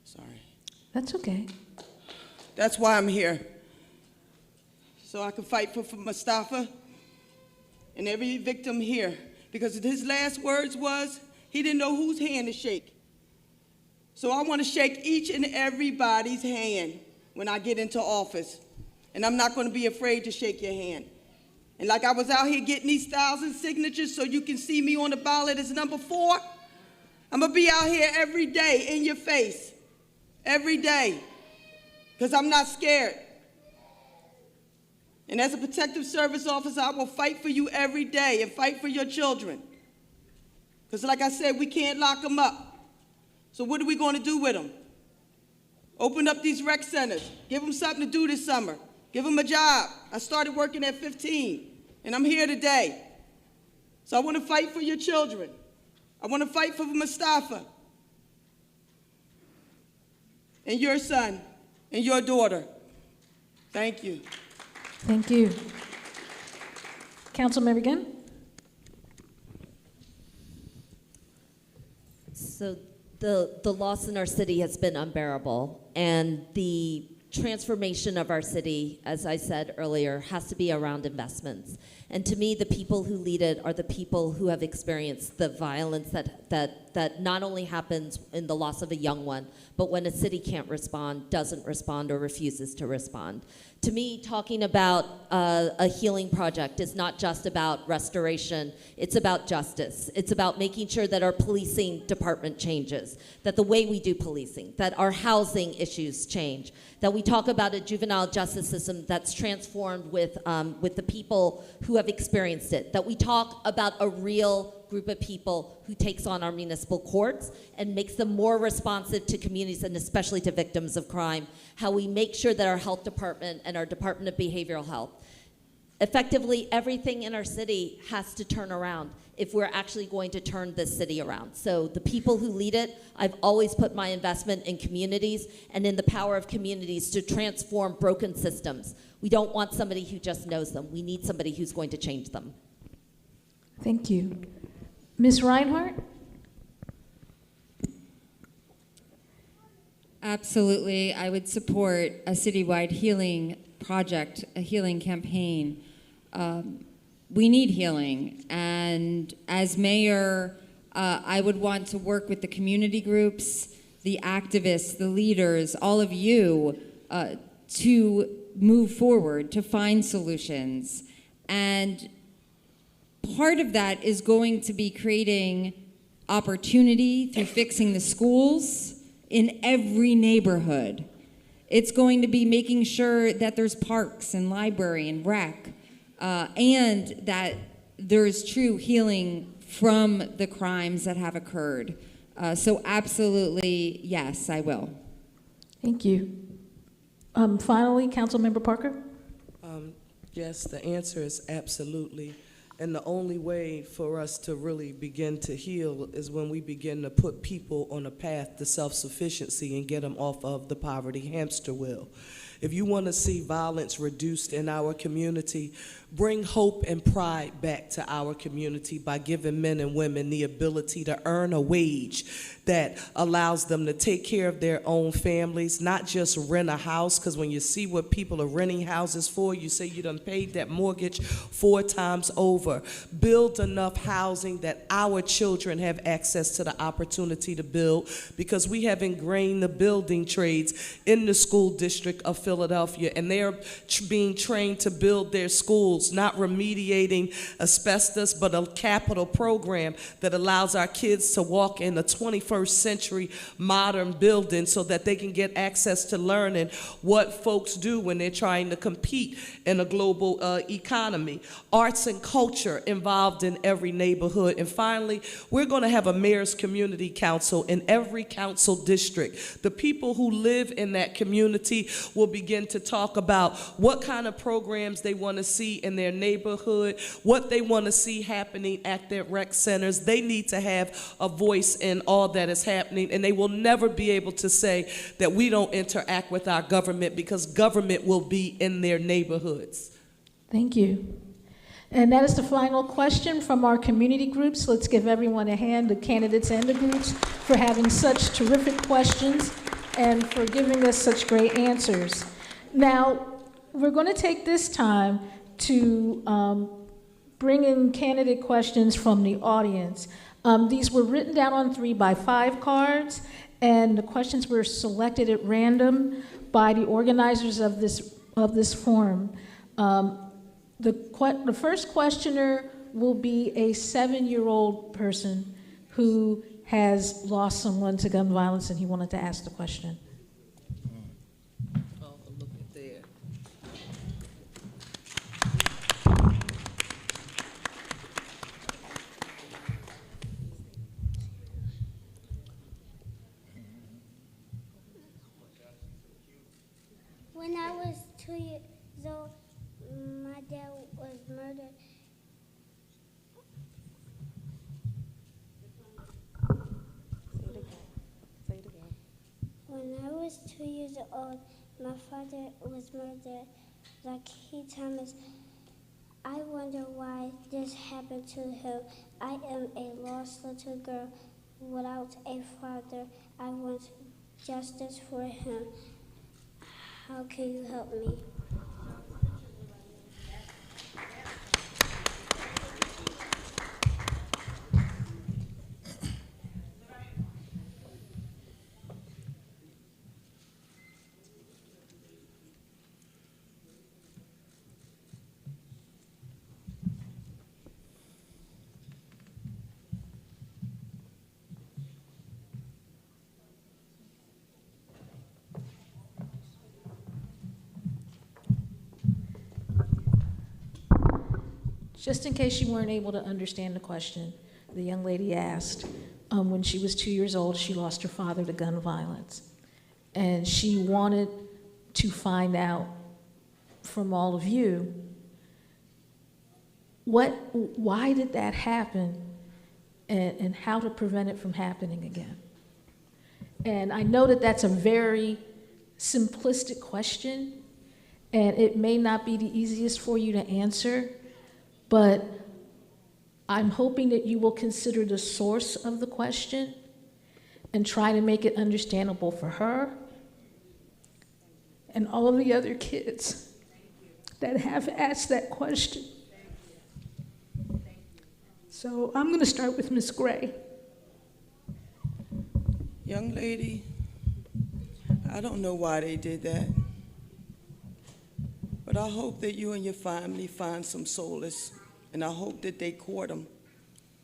Sorry. That's okay. That's why I'm here. So I can fight for Mustafa and every victim here. Because his last words was, he didn't know whose hand to shake. So I want to shake each and everybody's hand when I get into office. And I'm not going to be afraid to shake your hand. And like I was out here getting these 1,000 signatures so you can see me on the ballot as number 4, I'm going to be out here every day in your face. Every day. Because I'm not scared. And as a protective service officer, I will fight for you every day and fight for your children. Because like I said, we can't lock them up. So what are we going to do with them? Open up these rec centers. Give them something to do this summer. Give them a job. I started working at 15, and I'm here today. So I want to fight for your children. I want to fight for Mustafa and your son and your daughter. Thank you. Thank you. Councilmember Gym? So the loss in our city has been unbearable, and the transformation of our city, as I said earlier, has to be around investments. And to me, the people who lead it are the people who have experienced the violence that not only happens in the loss of a young one, but when a city can't respond, doesn't respond, or refuses to respond. To me, talking about a healing project is not just about restoration, it's about justice. It's about making sure that our policing department changes, that the way we do policing, that our housing issues change, that we talk about a juvenile justice system that's transformed with the people who have experienced it, that we talk about a real group of people who takes on our municipal courts and makes them more responsive to communities and especially to victims of crime, how we make sure that our health department and our Department of Behavioral Health, effectively everything in our city has to turn around if we're actually going to turn this city around. So the people who lead it, I've always put my investment in communities and in the power of communities to transform broken systems. We don't want somebody who just knows them. We need somebody who's going to change them. Thank you. Ms. Rhynhart? Absolutely. I would support a citywide healing project, a healing campaign. We need healing. And as mayor, I would want to work with the community groups, the activists, the leaders, all of you to move forward, to find solutions. And part of that is going to be creating opportunity through fixing the schools in every neighborhood. It's going to be making sure that there's parks and library and rec, and that there's true healing from the crimes that have occurred. So absolutely, yes, I will. Thank you. Finally, Councilmember Parker? Yes, the answer is absolutely. And the only way for us to really begin to heal is when we begin to put people on a path to self-sufficiency and get them off of the poverty hamster wheel. If you want to see violence reduced in our community, bring hope and pride back to our community by giving men and women the ability to earn a wage that allows them to take care of their own families, not just rent a house, because when you see what people are renting houses for, you say you done paid that mortgage 4 times over. Build enough housing that our children have access to the opportunity to build, because we have ingrained the building trades in the school district of Philadelphia, and they're being trained to build their schools, not remediating asbestos, but a capital program that allows our kids to walk in a 21st century modern building so that they can get access to learning what folks do when they're trying to compete in a global economy. Arts and culture involved in every neighborhood. And finally, we're going to have a mayor's community council in every council district. The people who live in that community will begin to talk about what kind of programs they want to see in their neighborhood, what they want to see happening at their rec centers. They need to have a voice in all that is happening, and they will never be able to say that we don't interact with our government, because government will be in their neighborhoods. Thank you. And that is the final question from our community groups. Let's give everyone a hand, the candidates and the groups, for having such terrific questions and for giving us such great answers. Now, we're going to take this time to bring in candidate questions from the audience. These were written down on 3x5 cards, And the questions were selected at random by the organizers of this forum. The first questioner will be a 7-year-old person who has lost someone to gun violence, and he wanted to ask the question. Oh, look at there. When I was 2 years old, my dad was murdered. Say it again. When I was 2 years old, my father was murdered. Like he Thomas, I wonder why this happened to him. I am a lost little girl without a father. I want justice for him. How can you help me? Just in case you weren't able to understand the question, the young lady asked, when she was 2 years old, she lost her father to gun violence. And she wanted to find out from all of you, why did that happen, and how to prevent it from happening again. And I know that that's a very simplistic question, and it may not be the easiest for you to answer, but I'm hoping that you will consider the source of the question and try to make it understandable for her and all of the other kids that have asked that question. So I'm going to start with Ms. Gray. Young lady, I don't know why they did that, but I hope that you and your family find some solace, and I hope that they court them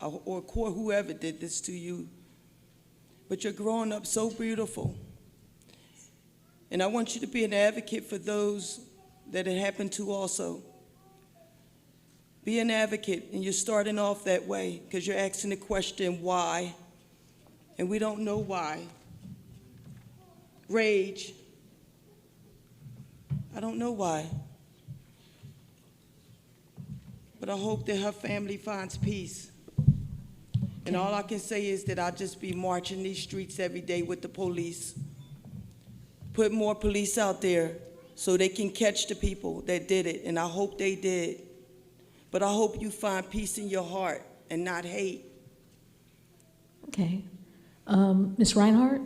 or court whoever did this to you. But you're growing up so beautiful, and I want you to be an advocate for those that it happened to also. Be an advocate, and you're starting off that way because you're asking the question, why? And we don't know why. Rage. I don't know why. But I hope that her family finds peace. And all I can say is that I'll just be marching these streets every day with the police. Put more police out there so they can catch the people that did it, and I hope they did. But I hope you find peace in your heart and not hate. Okay. Ms. Rhynhart?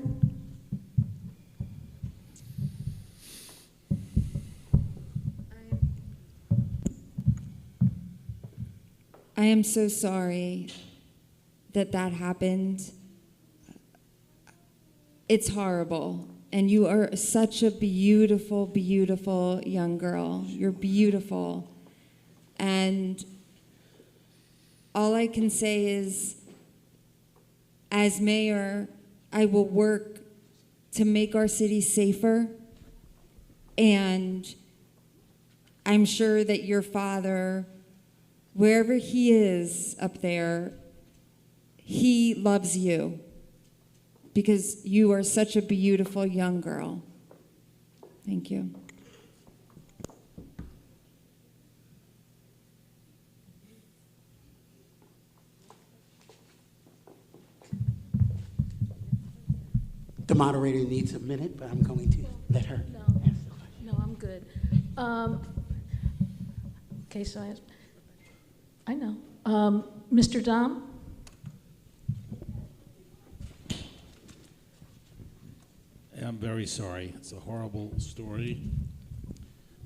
I am so sorry that that happened. It's horrible. And you are such a beautiful, beautiful young girl. You're beautiful. And all I can say is, as mayor, I will work to make our city safer. And I'm sure that your father, wherever he is up there, he loves you because you are such a beautiful young girl. Thank you. The moderator needs a minute, but I'm going to let her ask the question. No, I'm good. Okay, so I know. Mr. Domb? I'm very sorry. It's a horrible story.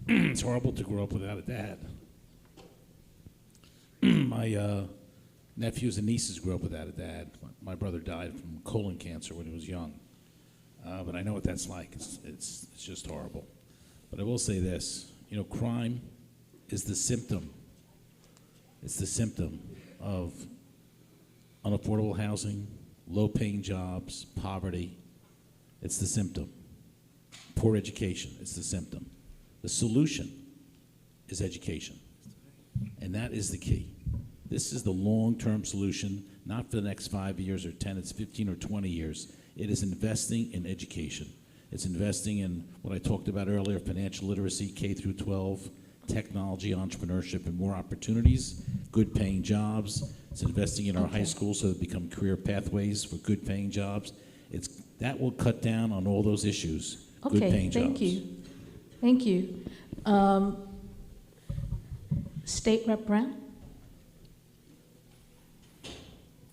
It's horrible to grow up without a dad. My nephews and nieces grew up without a dad. My brother died from colon cancer when he was young. but I know what that's like. It's just horrible. But I will say this, you know, crime is the symptom. It's the symptom of unaffordable housing, low-paying jobs, poverty. It's the symptom. Poor education, it's the symptom. The solution is education, and that is the key. This is the long-term solution, not for the next 5 years or 10, it's 15 or 20 years. It is investing in education. It's investing in what I talked about earlier, financial literacy, K through 12, technology, entrepreneurship, and more opportunities, good paying jobs. It's investing in our high schools so that they become career pathways for good paying jobs. That will cut down on all those issues, good paying jobs. Thank you. Thank you. State Rep Brown?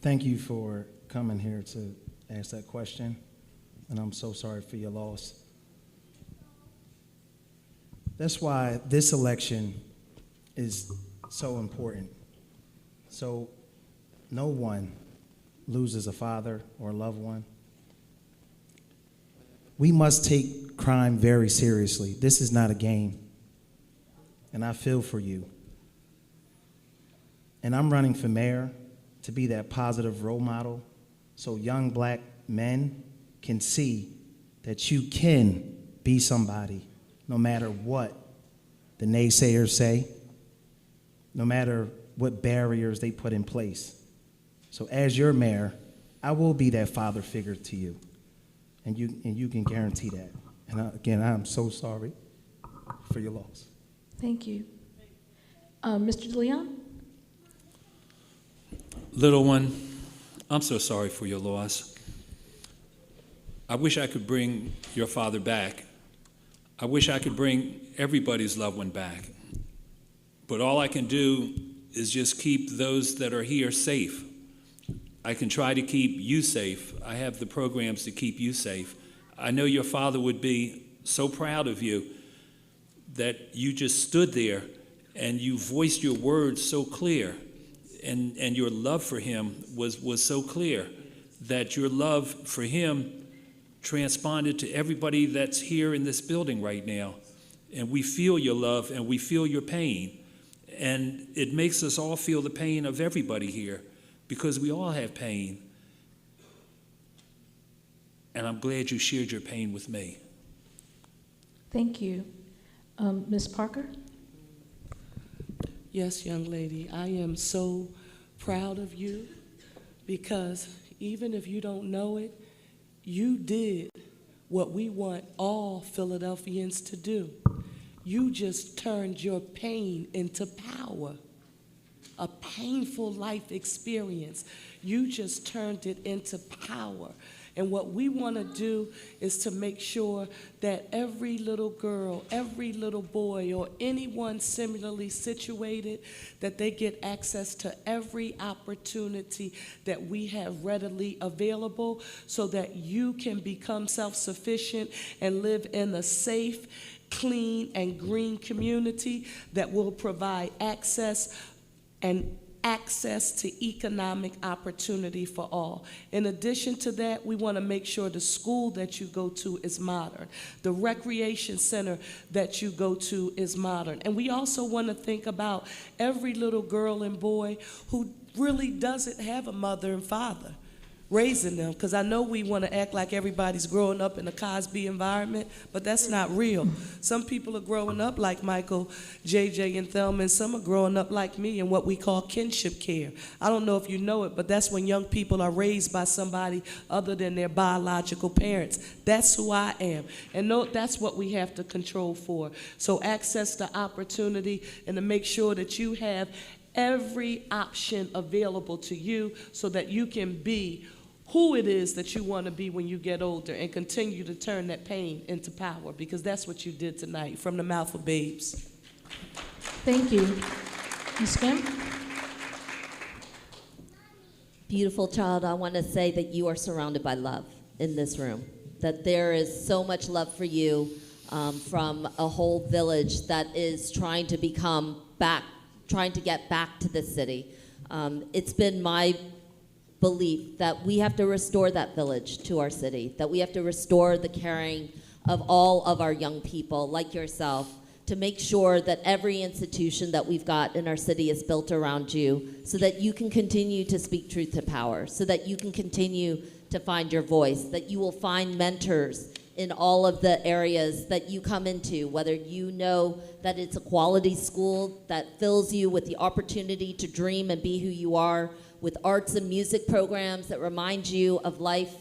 Thank you for coming here to ask that question, and I'm so sorry for your loss. That's why this election is so important. So no one loses a father or a loved one. We must take crime very seriously. This is not a game, and I feel for you. And I'm running for mayor to be that positive role model so young black men can see that you can be somebody no matter what the naysayers say, no matter what barriers they put in place. So as your mayor, I will be that father figure to you, and you can guarantee that. And again, I'm so sorry for your loss. Thank you. Mr. DeLeon? Little one, I'm so sorry for your loss. I wish I could bring your father back. I wish I could bring everybody's loved one back. But all I can do is just keep those that are here safe. I can try to keep you safe. I have the programs to keep you safe. I know your father would be so proud of you that you just stood there and you voiced your words so clear, and your love for him was so clear that your love for him transponded to everybody that's here in this building right now. And we feel your love and we feel your pain. And it makes us all feel the pain of everybody here because we all have pain. And I'm glad you shared your pain with me. Thank you. Ms. Parker? Yes, young lady, I am so proud of you because even if you don't know it, you did what we want all Philadelphians to do. You just turned your pain into power. A painful life experience. You just turned it into power. And what we want to do is to make sure that every little girl, every little boy, or anyone similarly situated, that they get access to every opportunity that we have readily available so that you can become self-sufficient and live in a safe, clean, and green community that will provide access to economic opportunity for all. In addition to that, we want to make sure the school that you go to is modern. The recreation center that you go to is modern. And we also want to think about every little girl and boy who really doesn't have a mother and father raising them, because I know we want to act like everybody's growing up in a Cosby environment, but that's not real. Some people are growing up like Michael, JJ, and Thelma, and some are growing up like me in what we call kinship care. I don't know if you know it, but that's when young people are raised by somebody other than their biological parents. That's who I am, and no, that's what we have to control for. So access to opportunity and to make sure that you have every option available to you so that you can be who it is that you want to be when you get older and continue to turn that pain into power, because that's what you did tonight from the mouth of babes. Thank you. Ms. Gym? Beautiful child, I want to say that you are surrounded by love in this room, that there is so much love for you from a whole village that is trying to get back to this city. It's been my belief that we have to restore that village to our city, that we have to restore the caring of all of our young people like yourself, to make sure that every institution that we've got in our city is built around you so that you can continue to speak truth to power, so that you can continue to find your voice, that you will find mentors in all of the areas that you come into, whether you know that it's a quality school that fills you with the opportunity to dream and be who you are, with arts and music programs that remind you of life,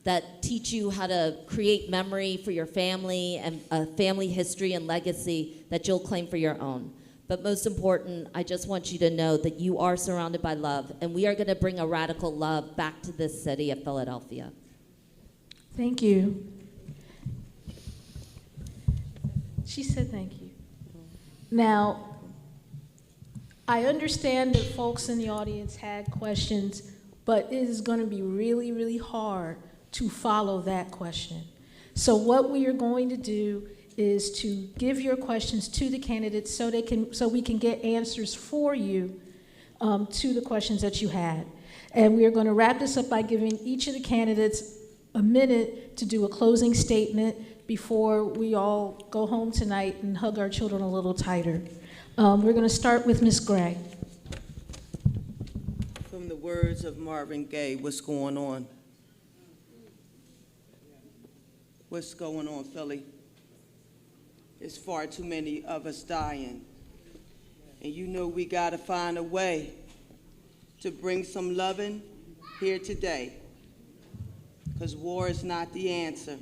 that teach you how to create memory for your family and a family history and legacy that you'll claim for your own. But most important, I just want you to know that you are surrounded by love, and we are gonna bring a radical love back to this city of Philadelphia. Thank you. She said thank you. Now, I understand that folks in the audience had questions, but it is going to be really, really hard to follow that question. So what we are going to do is to give your questions to the candidates so we can get answers for you to the questions that you had. And we are going to wrap this up by giving each of the candidates a minute to do a closing statement before we all go home tonight and hug our children a little tighter. We're going to start with Ms. Gray. From the words of Marvin Gaye, what's going on? What's going on, Philly? There's far too many of us dying. And you know we gotta find a way to bring some loving here today, because war is not the answer.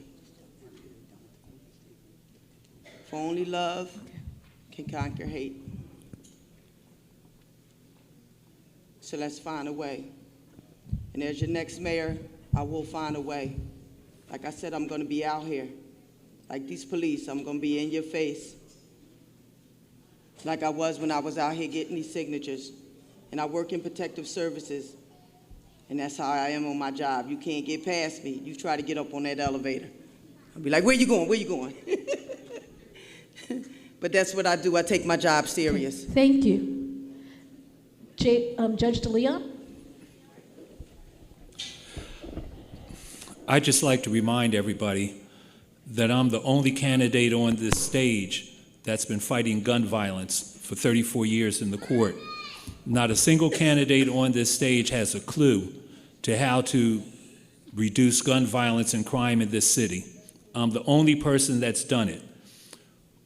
For only love can conquer hate. So let's find a way. And as your next mayor, I will find a way. Like I said, I'm gonna be out here. Like these police, I'm gonna be in your face. Like I was when I was out here getting these signatures. And I work in protective services. And that's how I am on my job. You can't get past me. You try to get up on that elevator. I'll be like, where you going, where you going? But that's what I do. I take my job serious. Thank you. Judge DeLeon? I'd just like to remind everybody that I'm the only candidate on this stage that's been fighting gun violence for 34 years in the court. Not a single candidate on this stage has a clue to how to reduce gun violence and crime in this city. I'm the only person that's done it.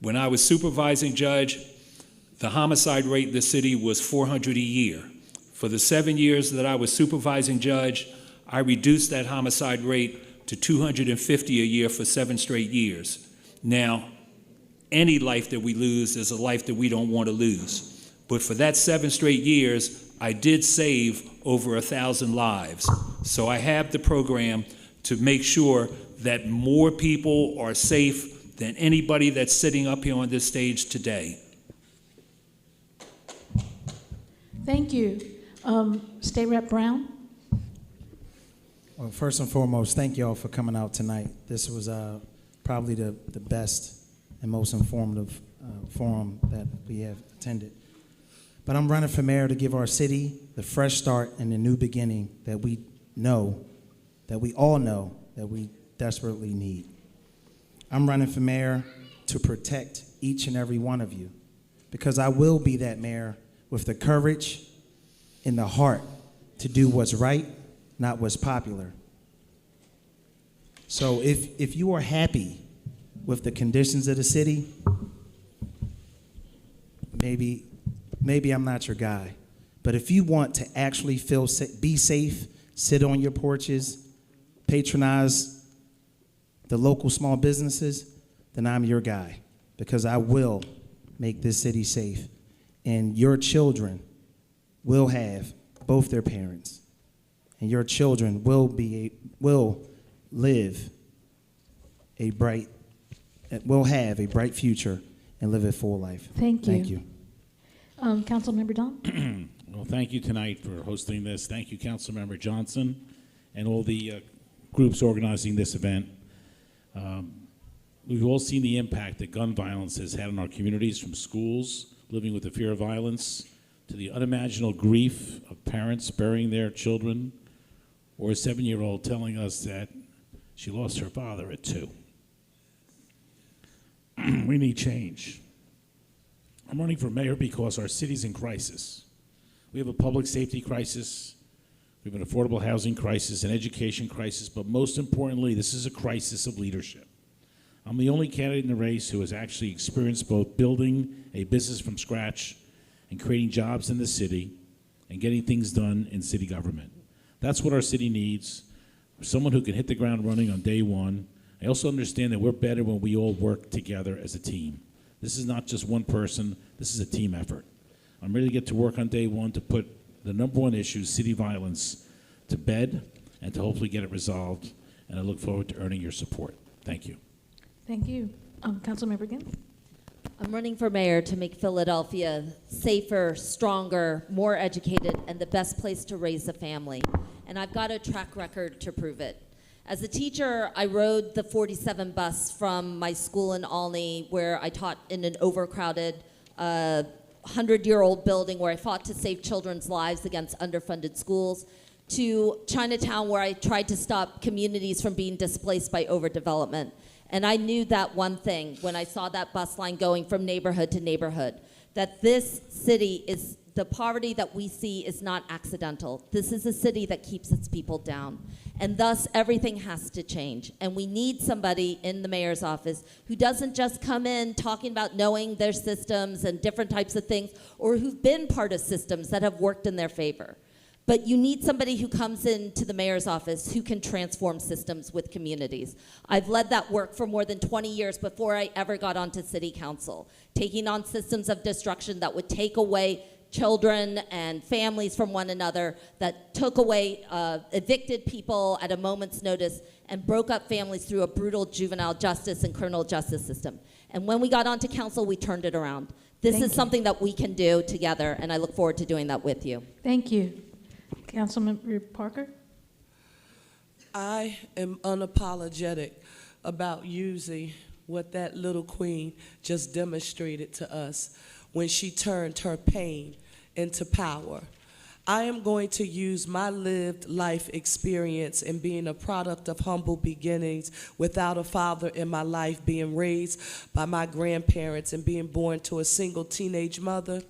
When I was supervising judge, the homicide rate in the city was 400 a year. For the 7 years that I was supervising judge, I reduced that homicide rate to 250 a year for 7 straight years. Now, any life that we lose is a life that we don't want to lose. But for that 7 straight years, I did save over 1,000 lives. So I have the program to make sure that more people are safe than anybody that's sitting up here on this stage today. Thank you. State Rep Brown? Well, first and foremost, thank you all for coming out tonight. This was probably the best and most informative forum that we have attended. But I'm running for mayor to give our city the fresh start and the new beginning that we know, that we all know, that we desperately need. I'm running for mayor to protect each and every one of you, because I will be that mayor with the courage and the heart to do what's right, not what's popular. So if you are happy with the conditions of the city, maybe I'm not your guy. But if you want to actually be safe, sit on your porches, patronize the local small businesses, then I'm your guy, because I will make this city safe. And your children will have both their parents, and your children will have a bright future and live a full life. Thank you. Thank you. Councilmember Domb? Well, thank you tonight for hosting this. Thank you, Councilmember Johnson, and all the groups organizing this event. We've all seen the impact that gun violence has had on our communities, from schools living with the fear of violence to the unimaginable grief of parents burying their children or a 7-year-old telling us that she lost her father at 2. We need change. I'm running for mayor because our city's in crisis. We have a public safety crisis, we have an affordable housing crisis, an education crisis, but most importantly, this is a crisis of leadership. I'm the only candidate in the race who has actually experienced both building a business from scratch and creating jobs in the city and getting things done in city government. That's what our city needs, someone who can hit the ground running on day one. I also understand that we're better when we all work together as a team. This is not just one person, this is a team effort. I'm ready to get to work on day one to put the #1 issue, city violence, to bed and to hopefully get it resolved, and I look forward to earning your support. Thank you. Thank you. Councilmember Ginn? I'm running for mayor to make Philadelphia safer, stronger, more educated, and the best place to raise a family. And I've got a track record to prove it. As a teacher, I rode the 47 bus from my school in Olney, where I taught in an overcrowded 100-year-old building where I fought to save children's lives against underfunded schools, to Chinatown, where I tried to stop communities from being displaced by overdevelopment. And I knew that one thing when I saw that bus line going from neighborhood to neighborhood, that this city is, the poverty that we see is not accidental. This is a city that keeps its people down. And thus, everything has to change. And we need somebody in the mayor's office who doesn't just come in talking about knowing their systems and different types of things, or who've been part of systems that have worked in their favor. But you need somebody who comes into the mayor's office who can transform systems with communities. I've led that work for more than 20 years before I ever got onto city council, taking on systems of destruction that would take away children and families from one another, that took away evicted people at a moment's notice and broke up families through a brutal juvenile justice and criminal justice system. And when we got onto council, we turned it around. This is something that we can do together, and I look forward to doing that with you. Thank you. Councilmember Parker? I am unapologetic about using what that little queen just demonstrated to us when she turned her pain into power. I am going to use my lived life experience in being a product of humble beginnings, without a father in my life, being raised by my grandparents and being born to a single teenage mother,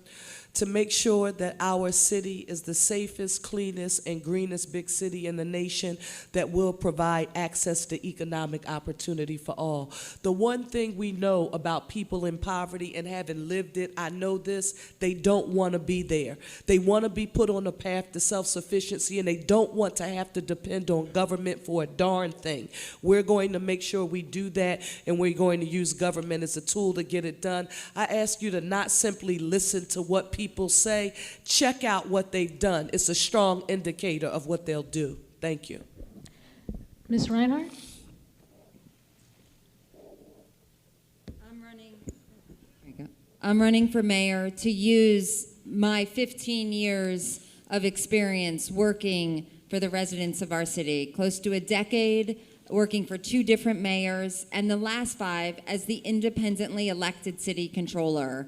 to make sure that our city is the safest, cleanest, and greenest big city in the nation that will provide access to economic opportunity for all. The one thing we know about people in poverty, and having lived it, I know this, they don't want to be there. They want to be put on a path to self-sufficiency, and they don't want to have to depend on government for a darn thing. We're going to make sure we do that, and we're going to use government as a tool to get it done. I ask you to not simply listen to what people say, check out what they've done. It's a strong indicator of what they'll do. Thank you. Ms. Rhynhart? I'm running for mayor to use my 15 years of experience working for the residents of our city, close to a decade working for 2 different mayors, and the last 5 as the independently elected city controller.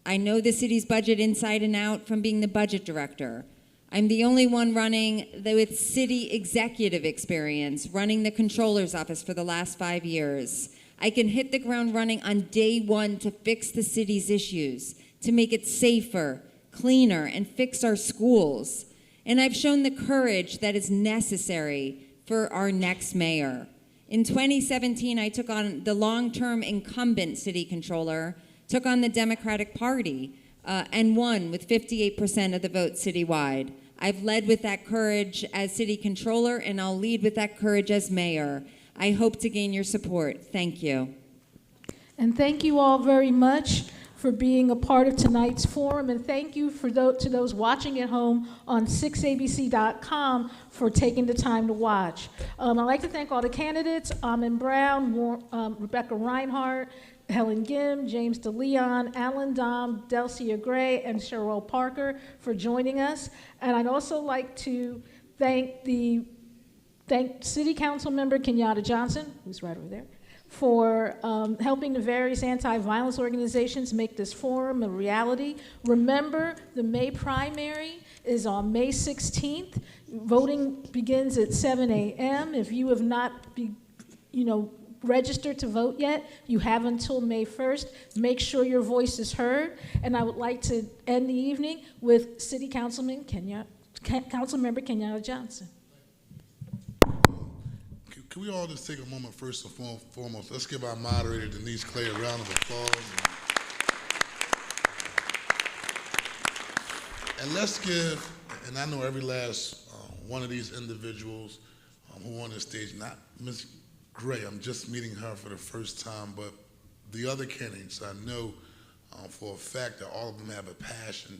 I know the city's budget inside and out from being the budget director. I'm the only one running with city executive experience, running the controller's office for the last 5 years. I can hit the ground running on day one to fix the city's issues, to make it safer, cleaner, and fix our schools. And I've shown the courage that is necessary for our next mayor. In 2017, I took on the long-term incumbent city controller, took on the Democratic Party, and won with 58% of the vote citywide. I've led with that courage as city controller, and I'll lead with that courage as mayor. I hope to gain your support. Thank you. And thank you all very much for being a part of tonight's forum, and thank you to those watching at home on 6abc.com for taking the time to watch. I'd like to thank all the candidates, Allan Domb, Rebecca Rhynhart, Helen Gym, James DeLeon, Allan Domb, Delscia Gray, and Cherelle Parker for joining us. And I'd also like to thank City Council member Kenyatta Johnson, who's right over there, for helping the various anti-violence organizations make this forum a reality. Remember, the May primary is on May 16th. Voting begins at 7 a.m. If you have not registered to vote yet, you have until May 1st. Make sure your voice is heard. And I would like to end the evening with City Councilman Councilmember Kenyatta Johnson. Can we all just take a moment first and foremost? Let's give our moderator, Denise-Clay, a round of applause. And let's give, and I know every last one of these individuals who are on this stage, not Ms. Gray, I'm just meeting her for the first time, but the other candidates, I know for a fact that all of them have a passion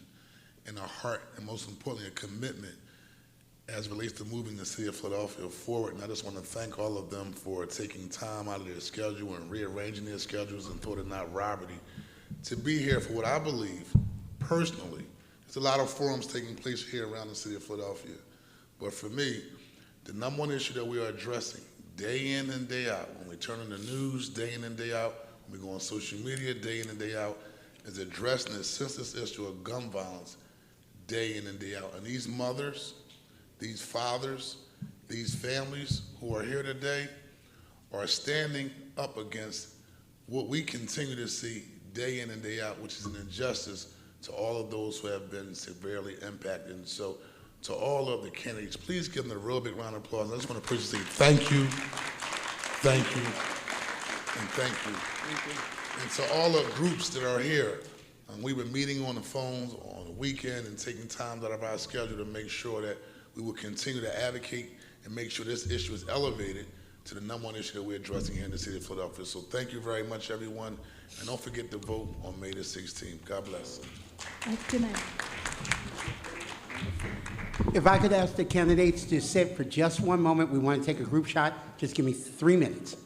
and a heart, and most importantly, a commitment as it relates to moving the city of Philadelphia forward. And I just want to thank all of them for taking time out of their schedule and rearranging their schedules and thought it not robbery to be here for what I believe, personally, there's a lot of forums taking place here around the city of Philadelphia. But for me, the number one issue that we are addressing day in and day out, when we turn on the news, day in and day out, when we go on social media, day in and day out, is addressing the senseless issue of gun violence day in and day out. And these mothers, these fathers, these families who are here today are standing up against what we continue to see day in and day out, which is an injustice to all of those who have been severely impacted. And so to all of the candidates, please give them a real big round of applause. I just want to personally say thank you, and thank you. And to all the groups that are here, we were meeting on the phones on the weekend and taking time out of our schedule to make sure that we will continue to advocate and make sure this issue is elevated to the number one issue that we're addressing here in the city of Philadelphia. So thank you very much, everyone. And don't forget to vote on May the 16th. God bless. Good night. If I could ask the candidates to sit for just one moment, we want to take a group shot. Just give me 3 minutes.